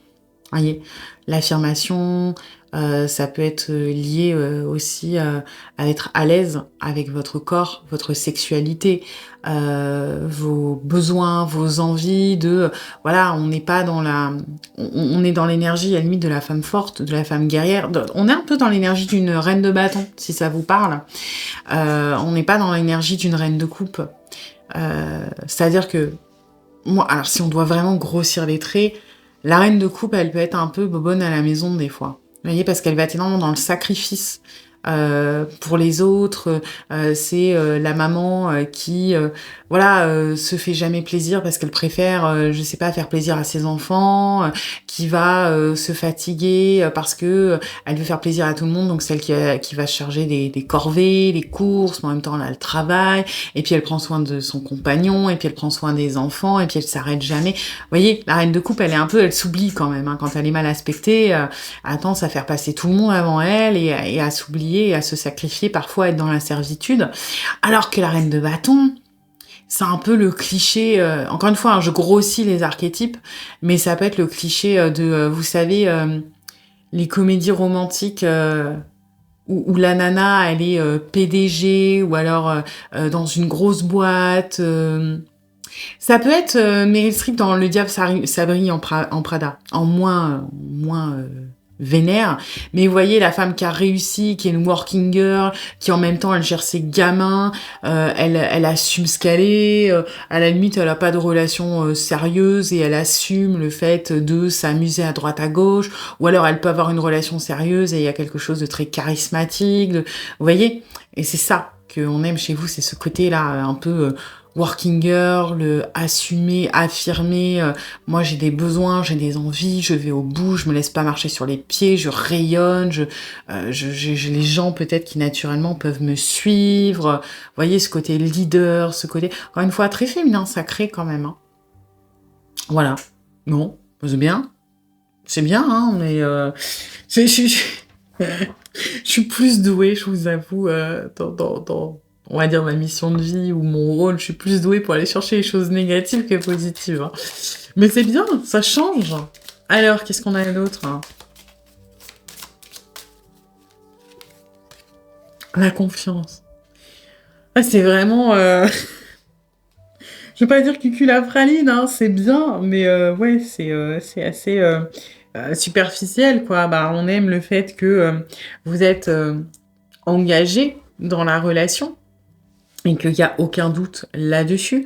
Voyez? L'affirmation, ça peut être, lié, aussi, à être à l'aise avec votre corps, votre sexualité, vos besoins, vos envies de, voilà, on n'est pas dans la on est dans l'énergie à la limite de la femme forte, de la femme guerrière, on est un peu dans l'énergie d'une reine de bâton, si ça vous parle. On n'est pas dans l'énergie d'une reine de coupe. C'est-à-dire que moi alors si on doit vraiment grossir les traits, la reine de coupe, elle peut être un peu bobonne à la maison des fois. Vous voyez? Parce qu'elle va être énormément dans le sacrifice, pour les autres, c'est, la maman, qui, voilà, se fait jamais plaisir parce qu'elle préfère, je sais pas, faire plaisir à ses enfants, qui va, se fatiguer, parce que, elle veut faire plaisir à tout le monde, donc celle qui va se charger des corvées, des courses, mais en même temps, elle a le travail et puis elle prend soin de son compagnon et puis elle prend soin des enfants et puis elle s'arrête jamais. Vous voyez? La reine de coupe, elle s'oublie quand même, hein, quand elle est mal aspectée, elle a tendance à faire passer tout le monde avant elle et à s'oublier et à se sacrifier, parfois à être dans la servitude. Alors que la reine de bâton, c'est un peu le cliché, encore une fois, hein, je grossis les archétypes, mais ça peut être le cliché, vous savez, les comédies romantiques, où la nana, elle est, PDG ou alors, dans une grosse boîte, ça peut être, Meryl Streep dans Le diable s'habille en Prada, en moins, vénère. Mais vous voyez, la femme qui a réussi, qui est une working girl, qui en même temps, elle gère ses gamins, elle assume ce qu'elle est, à la limite, elle a pas de relation, sérieuse et elle assume le fait de s'amuser à droite à gauche, ou alors elle peut avoir une relation sérieuse et il y a quelque chose de très charismatique, vous voyez? Et c'est ça qu'on aime chez vous, c'est ce côté-là, un peu, working girl, assumer, affirmer, moi j'ai des besoins, j'ai des envies, je vais au bout, je me laisse pas marcher sur les pieds, je rayonne, j'ai les gens peut-être qui naturellement peuvent me suivre. Vous voyez, ce côté leader, ce côté, encore une fois, très féminin, sacré quand même. Hein. Voilà. Non, c'est bien. C'est bien, hein, mais je suis plus douée, je vous avoue, dans, on va dire, ma mission de vie ou mon rôle. Je suis plus douée pour aller chercher les choses négatives que positives. Hein. Mais c'est bien, ça change. Alors, qu'est-ce qu'on a d'autre hein? La confiance. Ah, c'est vraiment... Je vais pas dire cucul-à-praline, hein, c'est bien, mais ouais, c'est assez superficiel, quoi. Bah, on aime le fait que vous êtes engagé dans la relation et qu'il n'y a aucun doute là-dessus.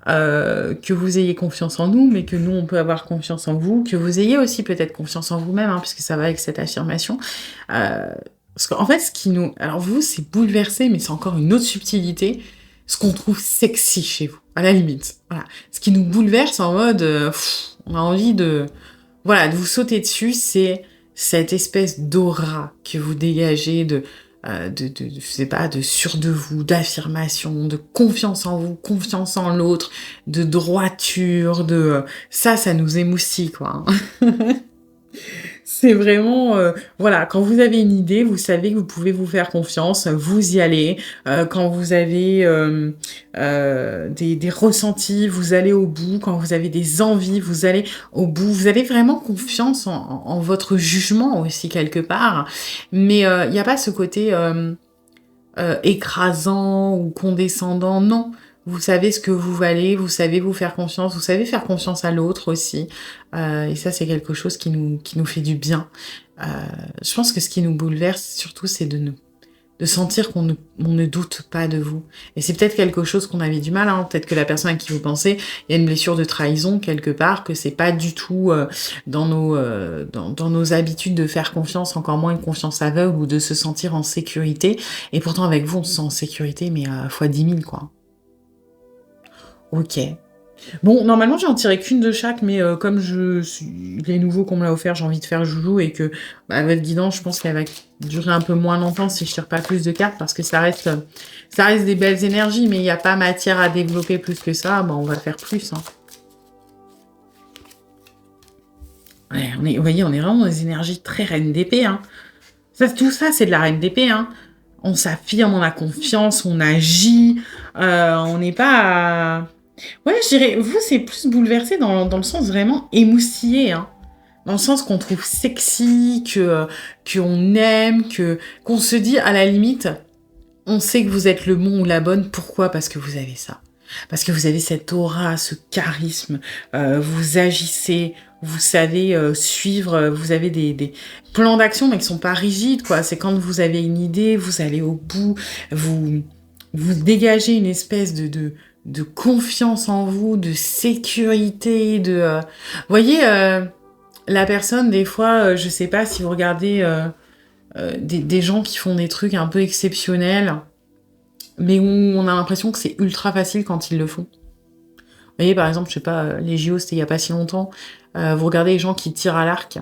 Que vous ayez confiance en nous, mais que nous, on peut avoir confiance en vous, que vous ayez aussi peut-être confiance en vous-même, hein, puisque ça va avec cette affirmation. Parce qu'en fait, ce qui nous... Alors vous, c'est bouleversé, mais c'est encore une autre subtilité, ce qu'on trouve sexy chez vous, à la limite. Voilà. Ce qui nous bouleverse en mode... on a envie de... Voilà, de vous sauter dessus, c'est cette espèce d'aura que vous dégagez je sais pas, de sûr de vous, d'affirmation, de confiance en vous, confiance en l'autre, de droiture, ça nous émoustille, quoi. C'est vraiment, voilà, quand vous avez une idée, vous savez que vous pouvez vous faire confiance, vous y allez. Quand vous avez des ressentis, vous allez au bout. Quand vous avez des envies, vous allez au bout. Vous avez vraiment confiance en votre jugement aussi, quelque part. Mais il n'y a pas ce côté écrasant ou condescendant, non. Vous savez ce que vous valez, vous savez vous faire confiance, vous savez faire confiance à l'autre aussi. Et ça, c'est quelque chose qui nous fait du bien. Je pense que ce qui nous bouleverse, surtout, c'est de sentir qu'on ne doute pas de vous. Et c'est peut-être quelque chose qu'on avait du mal, hein. Peut-être que la personne à qui vous pensez, il y a une blessure de trahison quelque part, que c'est pas du tout dans nos habitudes de faire confiance, encore moins une confiance aveugle ou de se sentir en sécurité. Et pourtant, avec vous, on se sent en sécurité, mais fois 10 000, quoi. Ok. Bon, normalement, j'en tirais qu'une de chaque, mais comme les nouveaux qu'on me l'a offert, j'ai envie de faire joujou et que votre guidance, je pense qu'elle va durer un peu moins longtemps si je tire pas plus de cartes parce que ça reste des belles énergies, mais il n'y a pas matière à développer plus que ça. Bon, on va faire plus. Hein. Ouais, vous voyez, on est vraiment dans des énergies très reine d'épée. Hein. Tout ça, c'est de la reine d'épée. Hein. On s'affirme, on a confiance, on agit. On n'est pas... Ouais, je dirais, vous, c'est plus bouleversé dans le sens vraiment émoustillé, hein. Dans le sens qu'on trouve sexy, qu'on aime, qu'on se dit, à la limite, on sait que vous êtes le bon ou la bonne. Pourquoi ? Parce que vous avez ça. Parce que vous avez cette aura, ce charisme, vous agissez, vous savez suivre, vous avez des plans d'action, mais qui sont pas rigides, quoi. C'est quand vous avez une idée, vous allez au bout, vous dégagez une espèce de confiance en vous, de sécurité, Vous voyez, la personne, des fois, je sais pas si vous regardez des gens qui font des trucs un peu exceptionnels, mais où on a l'impression que c'est ultra facile quand ils le font. Vous voyez, par exemple, je sais pas, les JO, c'était il y a pas si longtemps, vous regardez les gens qui tirent à l'arc,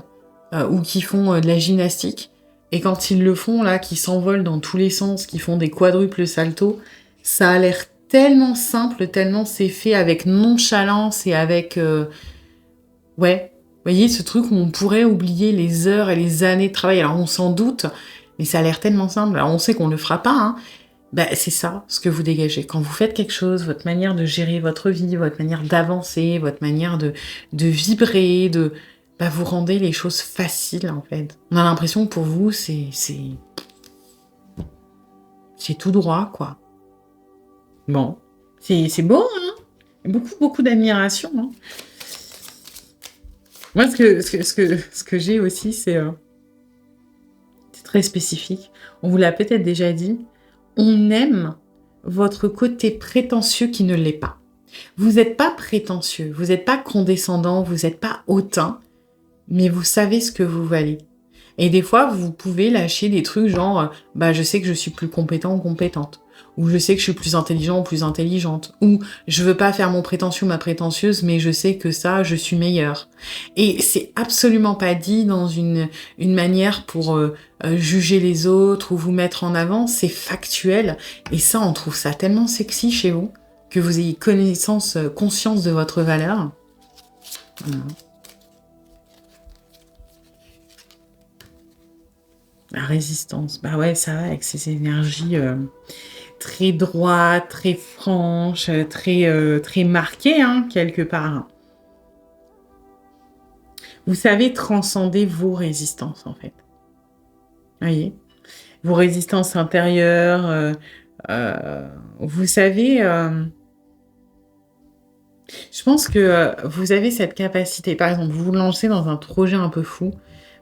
ou qui font de la gymnastique, et quand ils le font, là, qui s'envolent dans tous les sens, qui font des quadruples saltos, ça a l'air tellement simple, tellement c'est fait avec nonchalance et avec... Ouais, vous voyez, ce truc où on pourrait oublier les heures et les années de travail. Alors, on s'en doute, mais ça a l'air tellement simple. Alors, on sait qu'on le fera pas, hein. Ben, c'est ça, ce que vous dégagez. Quand vous faites quelque chose, votre manière de gérer votre vie, votre manière d'avancer, votre manière de vibrer, vous rendez les choses faciles, en fait. On a l'impression que pour vous, c'est tout droit, quoi. Bon, c'est beau, hein. Beaucoup d'admiration, hein. Moi, ce que j'ai aussi, c'est très spécifique. On vous l'a peut-être déjà dit. On aime votre côté prétentieux qui ne l'est pas. Vous n'êtes pas prétentieux, vous n'êtes pas condescendant, vous n'êtes pas hautain, mais vous savez ce que vous valez. Et des fois, vous pouvez lâcher des trucs genre, je sais que je suis plus compétent ou compétente. Ou je sais que je suis plus intelligent ou plus intelligente. Ou je veux pas faire mon prétentieux ou ma prétentieuse, mais je sais que ça, je suis meilleure. Et c'est absolument pas dit dans une manière pour juger les autres ou vous mettre en avant. C'est factuel. Et ça, on trouve ça tellement sexy chez vous que vous ayez conscience de votre valeur. Voilà. La résistance. Bah ouais, ça va avec ces énergies très droites, très franches, très marquées, hein, quelque part. Vous savez transcender vos résistances, en fait. Vous voyez? Vos résistances intérieures. Vous savez, je pense que vous avez cette capacité. Par exemple, vous vous lancez dans un projet un peu fou.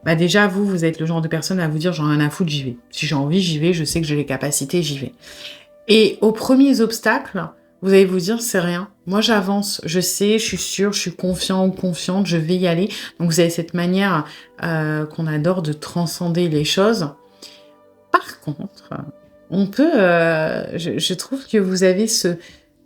Bah déjà, vous êtes le genre de personne à vous dire, j'en ai rien à foutre, j'y vais. Si j'ai envie, j'y vais, je sais que j'ai les capacités, j'y vais. Et aux premiers obstacles, vous allez vous dire, c'est rien. Moi, j'avance, je sais, je suis sûre, je suis confiant ou confiante, je vais y aller. Donc, vous avez cette manière qu'on adore de transcender les choses. Par contre, on peut, je trouve que vous avez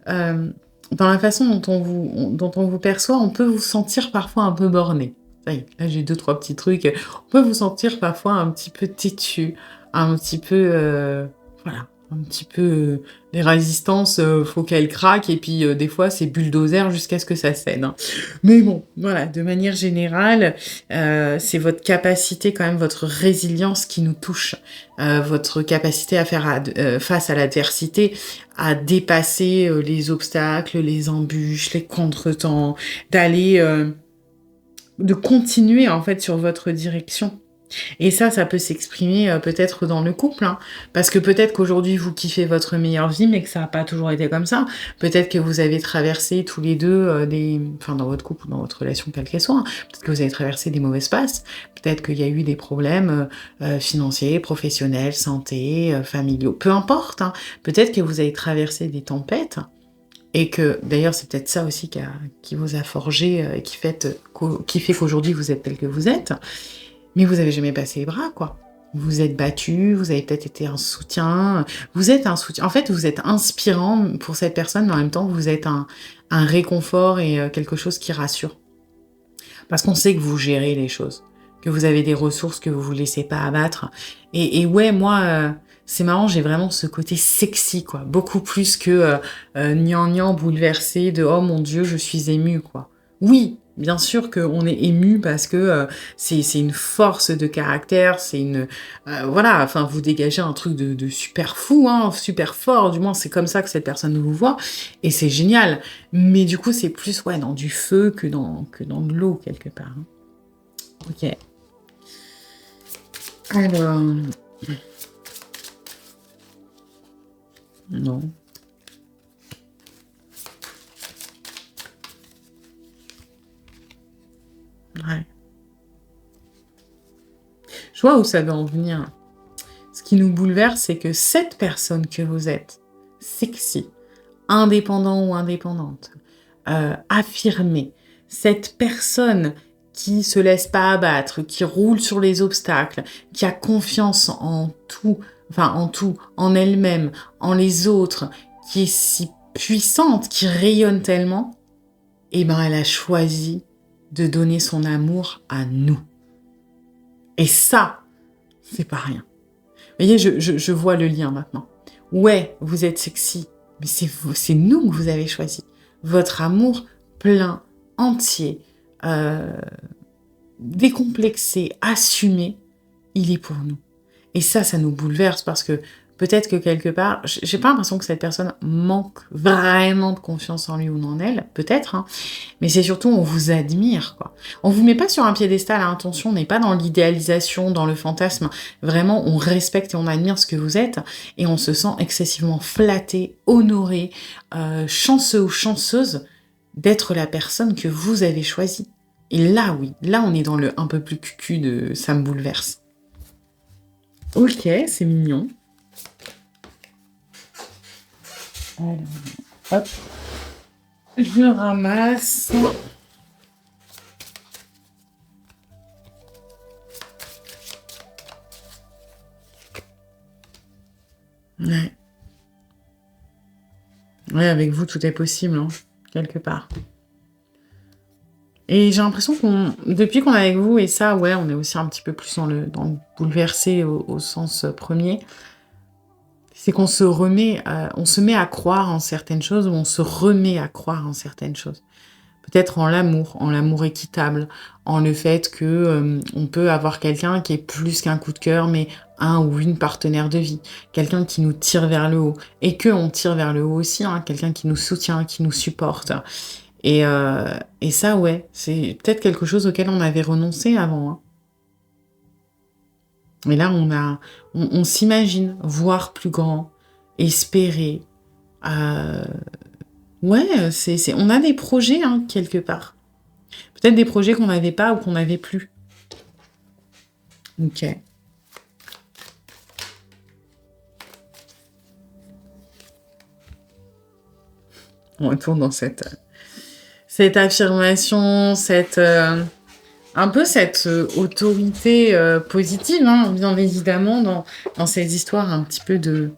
dans la façon dont on vous perçoit, on peut vous sentir parfois un peu borné. Ça y est, là j'ai 2-3 petits trucs. On peut vous sentir parfois un petit peu têtu, un petit peu, voilà, un petit peu les résistances, faut qu'elles craquent et puis des fois c'est bulldozer jusqu'à ce que ça cède. Hein. Mais bon, voilà, de manière générale, c'est votre capacité quand même, votre résilience qui nous touche, votre capacité à faire face à l'adversité, à dépasser les obstacles, les embûches, les contretemps, de continuer en fait sur votre direction. Et ça peut s'exprimer peut-être dans le couple, hein, parce que peut-être qu'aujourd'hui vous kiffez votre meilleure vie, mais que ça n'a pas toujours été comme ça. Peut-être que vous avez traversé tous les deux enfin dans votre couple ou dans votre relation quelle qu'elle soit, hein, peut-être que vous avez traversé des mauvaises passes, peut-être qu'il y a eu des problèmes financiers, professionnels, santé, familiaux, peu importe. Hein. Peut-être que vous avez traversé des tempêtes. Et que, d'ailleurs, c'est peut-être ça aussi qui vous a forgé, qui fait qu'aujourd'hui vous êtes tel que vous êtes. Mais vous avez jamais passé les bras, quoi. Vous êtes battu, vous avez peut-être été un soutien. Vous êtes un soutien. En fait, vous êtes inspirant pour cette personne, mais en même temps, vous êtes un réconfort et quelque chose qui rassure. Parce qu'on sait que vous gérez les choses, que vous avez des ressources que vous vous laissez pas abattre. Et ouais, moi, c'est marrant, j'ai vraiment ce côté sexy, quoi. Beaucoup plus que gnangnan bouleversé de oh mon Dieu, je suis émue, quoi. Oui, bien sûr qu'on est ému parce que c'est une force de caractère, c'est une voilà, enfin vous dégagez un truc de super fou, hein, super fort. Du moins c'est comme ça que cette personne vous voit et c'est génial. Mais du coup c'est plus ouais dans du feu que dans de l'eau quelque part. Hein. Ok. Alors non. Ouais. Je vois où ça veut en venir. Ce qui nous bouleverse, c'est que cette personne que vous êtes, sexy, indépendant ou indépendante, affirmée, cette personne qui se laisse pas abattre, qui roule sur les obstacles, qui a confiance en tout, en elle-même, en les autres, qui est si puissante, qui rayonne tellement, eh ben elle a choisi de donner son amour à nous. Et ça, c'est pas rien. Vous voyez, je vois le lien maintenant. Ouais, vous êtes sexy, mais c'est nous que vous avez choisi. Votre amour plein, entier, décomplexé, assumé, il est pour nous. Et ça nous bouleverse parce que peut-être que quelque part, j'ai pas l'impression que cette personne manque vraiment de confiance en lui ou en elle, peut-être, hein, mais c'est surtout on vous admire, quoi. On vous met pas sur un piédestal à intention, on n'est pas dans l'idéalisation, dans le fantasme. Vraiment, on respecte et on admire ce que vous êtes et on se sent excessivement flatté, honoré, chanceux ou chanceuse d'être la personne que vous avez choisie. Et là, oui, là, on est dans le un peu plus cucu de ça me bouleverse. Ok, c'est mignon. Alors, hop. Je ramasse. Ouais. Ouais, avec vous, tout est possible, hein, quelque part. Et j'ai l'impression depuis qu'on est avec vous, et ça, ouais, on est aussi un petit peu plus dans le bouleversé au sens premier, c'est qu'on se remet, on se met à croire en certaines choses, ou on se remet à croire en certaines choses. Peut-être en l'amour équitable, en le fait que on peut avoir quelqu'un qui est plus qu'un coup de cœur, mais un ou une partenaire de vie, quelqu'un qui nous tire vers le haut, et que on tire vers le haut aussi, hein, quelqu'un qui nous soutient, qui nous supporte. Et ça, ouais, c'est peut-être quelque chose auquel on avait renoncé avant, hein. Et là, on s'imagine voir plus grand, espérer. euh, ouais, on a des projets, hein, quelque part. Peut-être des projets qu'on n'avait pas ou qu'on n'avait plus. Ok. On retourne dans cette affirmation, un peu cette autorité positive, hein, bien évidemment, dans ces histoires un petit peu de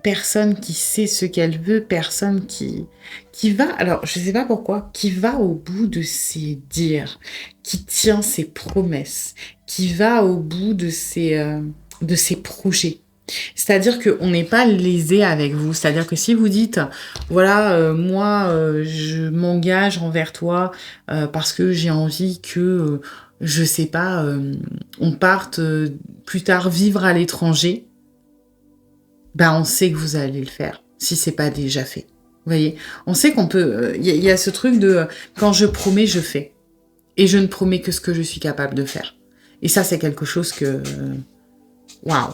personne qui sait ce qu'elle veut, personne qui va, alors je sais pas pourquoi, qui va au bout de ses dires, qui tient ses promesses, qui va au bout de ses projets. C'est-à-dire qu'on n'est pas lésé avec vous. C'est-à-dire que si vous dites, voilà, moi, je m'engage envers toi parce que j'ai envie que, je sais pas, on parte plus tard vivre à l'étranger, ben on sait que vous allez le faire, si c'est pas déjà fait. Vous voyez, on sait qu'on peut. Y a ce truc de quand je promets, je fais, et je ne promets que ce que je suis capable de faire. Et ça, c'est quelque chose que, waouh,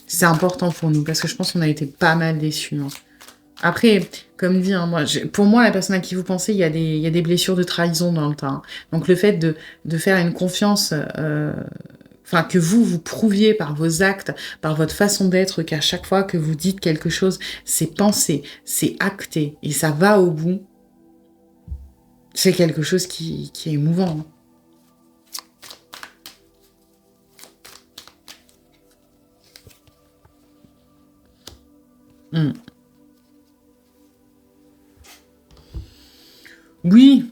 c'est important pour nous parce que je pense qu'on a été pas mal déçus, hein. Après, comme dit, hein, pour moi, la personne à qui vous pensez, il y a des blessures de trahison dans le temps, hein. Donc le fait de faire une confiance, enfin que vous prouviez par vos actes, par votre façon d'être, qu'à chaque fois que vous dites quelque chose, c'est pensé, c'est acté et ça va au bout, c'est quelque chose qui est émouvant, hein. Mm. Oui,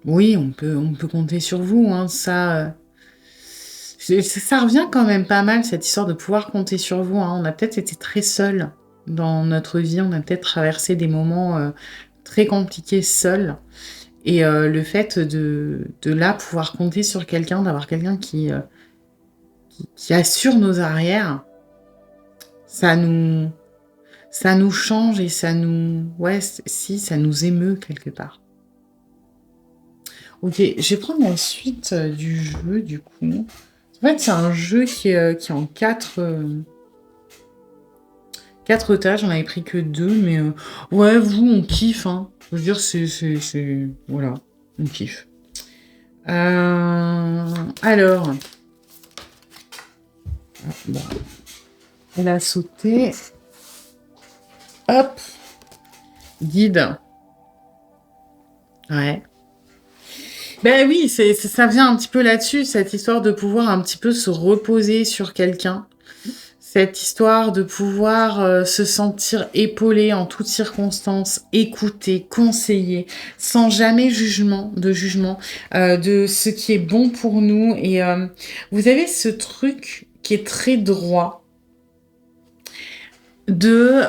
oui, on peut compter sur vous, hein, ça revient quand même pas mal, cette histoire de pouvoir compter sur vous, hein. On a peut-être été très seuls dans notre vie, on a peut-être traversé des moments très compliqués seuls. Et le fait de là pouvoir compter sur quelqu'un, d'avoir quelqu'un qui assure nos arrières, ça nous, ça nous change et ouais, si, ça nous émeut quelque part. Ok, je vais prendre la suite du jeu, du coup. En fait, c'est un jeu qui est en quatre tâches. J'en avais pris que deux, mais ouais, vous, on kiffe, hein. Je veux dire, voilà, on kiffe. Alors, bon, elle a sauté. Hop, guide. Ouais. Ben oui, ça vient un petit peu là-dessus, cette histoire de pouvoir un petit peu se reposer sur quelqu'un. Cette histoire de pouvoir se sentir épaulé en toutes circonstances, écouté, conseillé, sans jamais jugement, de ce qui est bon pour nous. Et vous avez ce truc qui est très droit de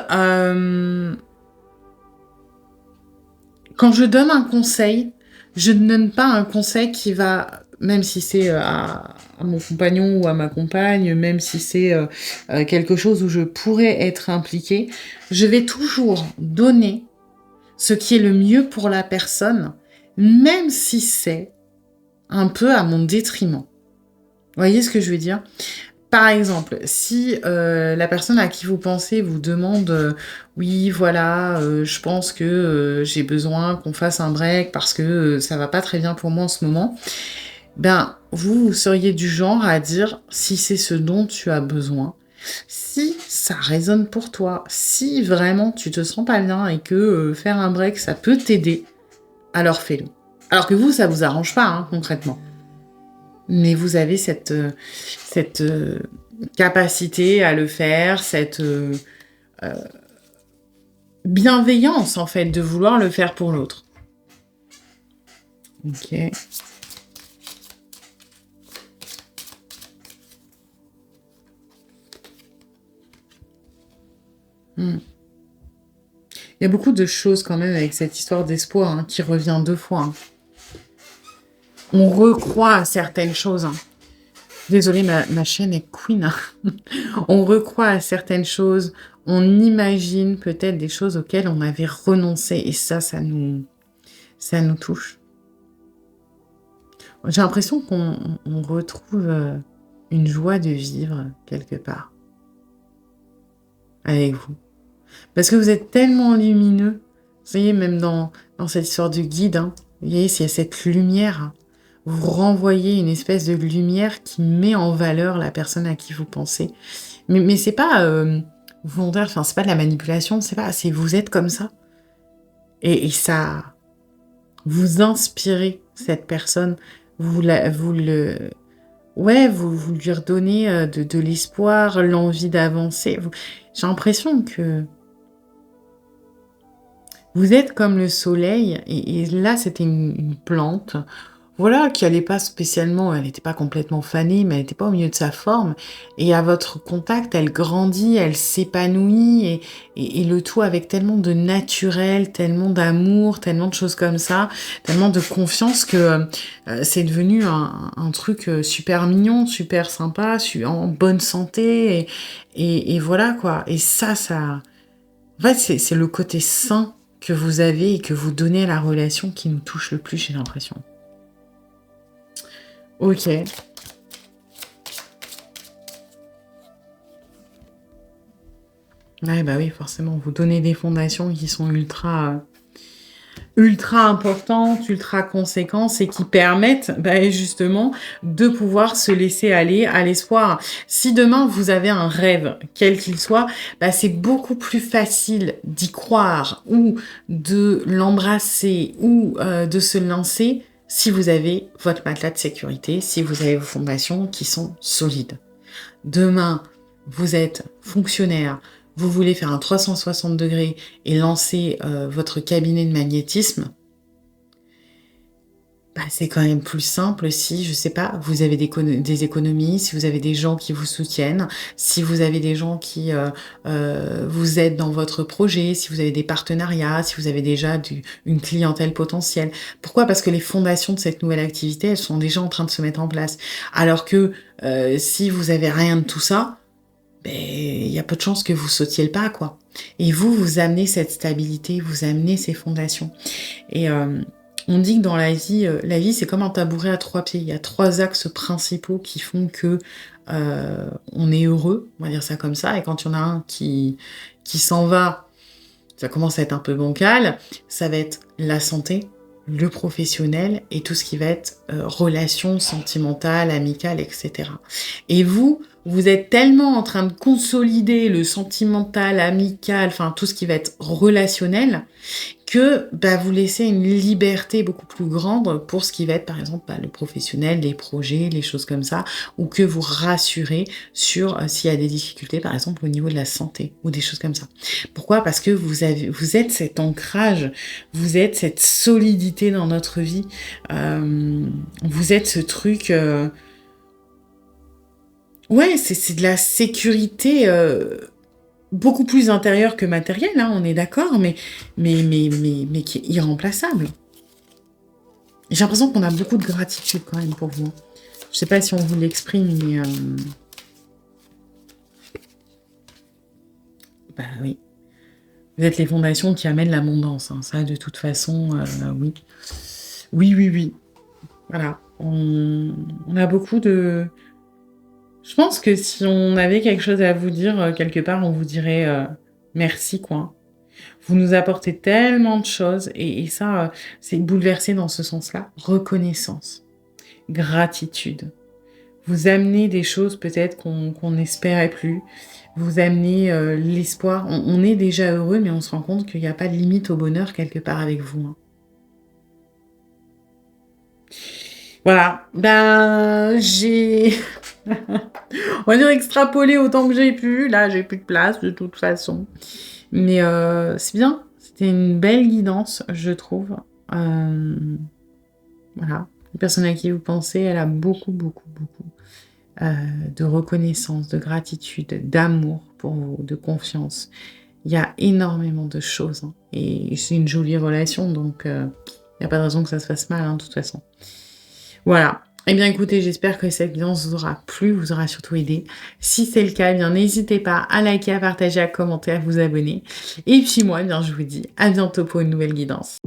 quand je donne un conseil, je ne donne pas un conseil qui va, même si c'est à mon compagnon ou à ma compagne, même si c'est quelque chose où je pourrais être impliquée, je vais toujours donner ce qui est le mieux pour la personne, même si c'est un peu à mon détriment. Vous voyez ce que je veux dire ? Par exemple, si la personne à qui vous pensez vous demande oui, voilà, je pense que j'ai besoin qu'on fasse un break parce que ça va pas très bien pour moi en ce moment, ben vous seriez du genre à dire si c'est ce dont tu as besoin, si ça résonne pour toi, si vraiment tu te sens pas bien et que faire un break ça peut t'aider, alors fais-le. Alors que vous, ça vous arrange pas, hein, concrètement. Mais vous avez cette capacité à le faire, bienveillance, en fait, de vouloir le faire pour l'autre. Ok. Hmm. Il y a beaucoup de choses quand même avec cette histoire d'espoir hein, qui revient 2 fois. Hein. On recroit à certaines choses. Hein. Désolée, ma chaîne est queen. Hein. On recroit à certaines choses. On imagine peut-être des choses auxquelles on avait renoncé. Et ça nous touche. J'ai l'impression qu'on retrouve une joie de vivre quelque part avec vous. Parce que vous êtes tellement lumineux. Vous voyez, même dans cette histoire de guide, hein, vous voyez, s'il y a cette lumière, vous renvoyez une espèce de lumière qui met en valeur la personne à qui vous pensez. Mais c'est pas volontaire, enfin, c'est pas de la manipulation, c'est vous êtes comme ça. Et ça, vous inspirez cette personne, vous lui redonnez de l'espoir, l'envie d'avancer. J'ai l'impression que vous êtes comme le soleil, et là, c'était une plante, voilà, qui allait pas spécialement, elle n'était pas complètement fanée, mais elle n'était pas au milieu de sa forme. Et à votre contact, elle grandit, elle s'épanouit, et le tout avec tellement de naturel, tellement d'amour, tellement de choses comme ça, tellement de confiance que c'est devenu un truc super mignon, super sympa, en bonne santé, et voilà quoi. Et ça... En fait, c'est le côté sain que vous avez et que vous donnez à la relation qui nous touche le plus, j'ai l'impression. Ok. Ouais, bah oui, forcément, vous donnez des fondations qui sont ultra importantes, ultra conséquentes et qui permettent justement de pouvoir se laisser aller à l'espoir. Si demain vous avez un rêve, quel qu'il soit, c'est beaucoup plus facile d'y croire ou de l'embrasser ou de se lancer si vous avez votre matelas de sécurité, si vous avez vos fondations qui sont solides. Demain, vous êtes fonctionnaire, vous voulez faire un 360 degrés et lancer votre cabinet de magnétisme, c'est quand même plus simple si, je sais pas, vous avez des économies, si vous avez des gens qui vous soutiennent, si vous avez des gens qui vous aident dans votre projet, si vous avez des partenariats, si vous avez déjà une clientèle potentielle. Pourquoi ? Parce que les fondations de cette nouvelle activité, elles sont déjà en train de se mettre en place. Alors que si vous avez rien de tout ça, il y a peu de chances que vous sautiez le pas, quoi. Et vous amenez cette stabilité, vous amenez ces fondations. Et on dit que dans la vie, c'est comme un tabouret à 3 pieds. Il y a 3 axes principaux qui font que on est heureux, on va dire ça comme ça. Et quand il y en a un qui s'en va, ça commence à être un peu bancal. Ça va être la santé, le professionnel et tout ce qui va être relations sentimentales, amicales, etc. Et vous êtes tellement en train de consolider le sentimental, amical, enfin tout ce qui va être relationnel, que vous laissez une liberté beaucoup plus grande pour ce qui va être, par exemple, le professionnel, les projets, les choses comme ça, ou que vous rassurez sur s'il y a des difficultés, par exemple, au niveau de la santé, ou des choses comme ça. Pourquoi ? Parce que vous êtes cet ancrage, vous êtes cette solidité dans notre vie, vous êtes ce truc... Ouais, c'est de la sécurité... beaucoup plus intérieur que matériel, hein, on est d'accord, mais qui est irremplaçable. J'ai l'impression qu'on a beaucoup de gratitude quand même pour vous. Je sais pas si on vous l'exprime, mais... oui. Vous êtes les fondations qui amènent l'abondance, hein. Ça, de toute façon, oui. Oui. Voilà. On a beaucoup de... Je pense que si on avait quelque chose à vous dire, quelque part, on vous dirait merci, quoi. Vous nous apportez tellement de choses, et ça, c'est bouleversé dans ce sens-là. Reconnaissance, gratitude. Vous amenez des choses peut-être qu'on n'espérait plus. Vous amenez l'espoir. On est déjà heureux, mais on se rend compte qu'il n'y a pas de limite au bonheur quelque part avec vous. Hein. Voilà. J'ai... On va dire extrapolé autant que j'ai pu. Là, j'ai plus de place de toute façon. Mais c'est bien, c'était une belle guidance, je trouve. Voilà. La personne à qui vous pensez, elle a beaucoup, beaucoup, beaucoup de reconnaissance, de gratitude, d'amour pour vous, de confiance. Il y a énormément de choses. Hein. Et c'est une jolie relation, donc il n'y a pas de raison que ça se fasse mal, hein, de toute façon. Voilà. Eh bien, écoutez, j'espère que cette guidance vous aura plu, vous aura surtout aidé. Si c'est le cas, eh bien, n'hésitez pas à liker, à partager, à commenter, à vous abonner. Et puis moi, eh bien, je vous dis à bientôt pour une nouvelle guidance.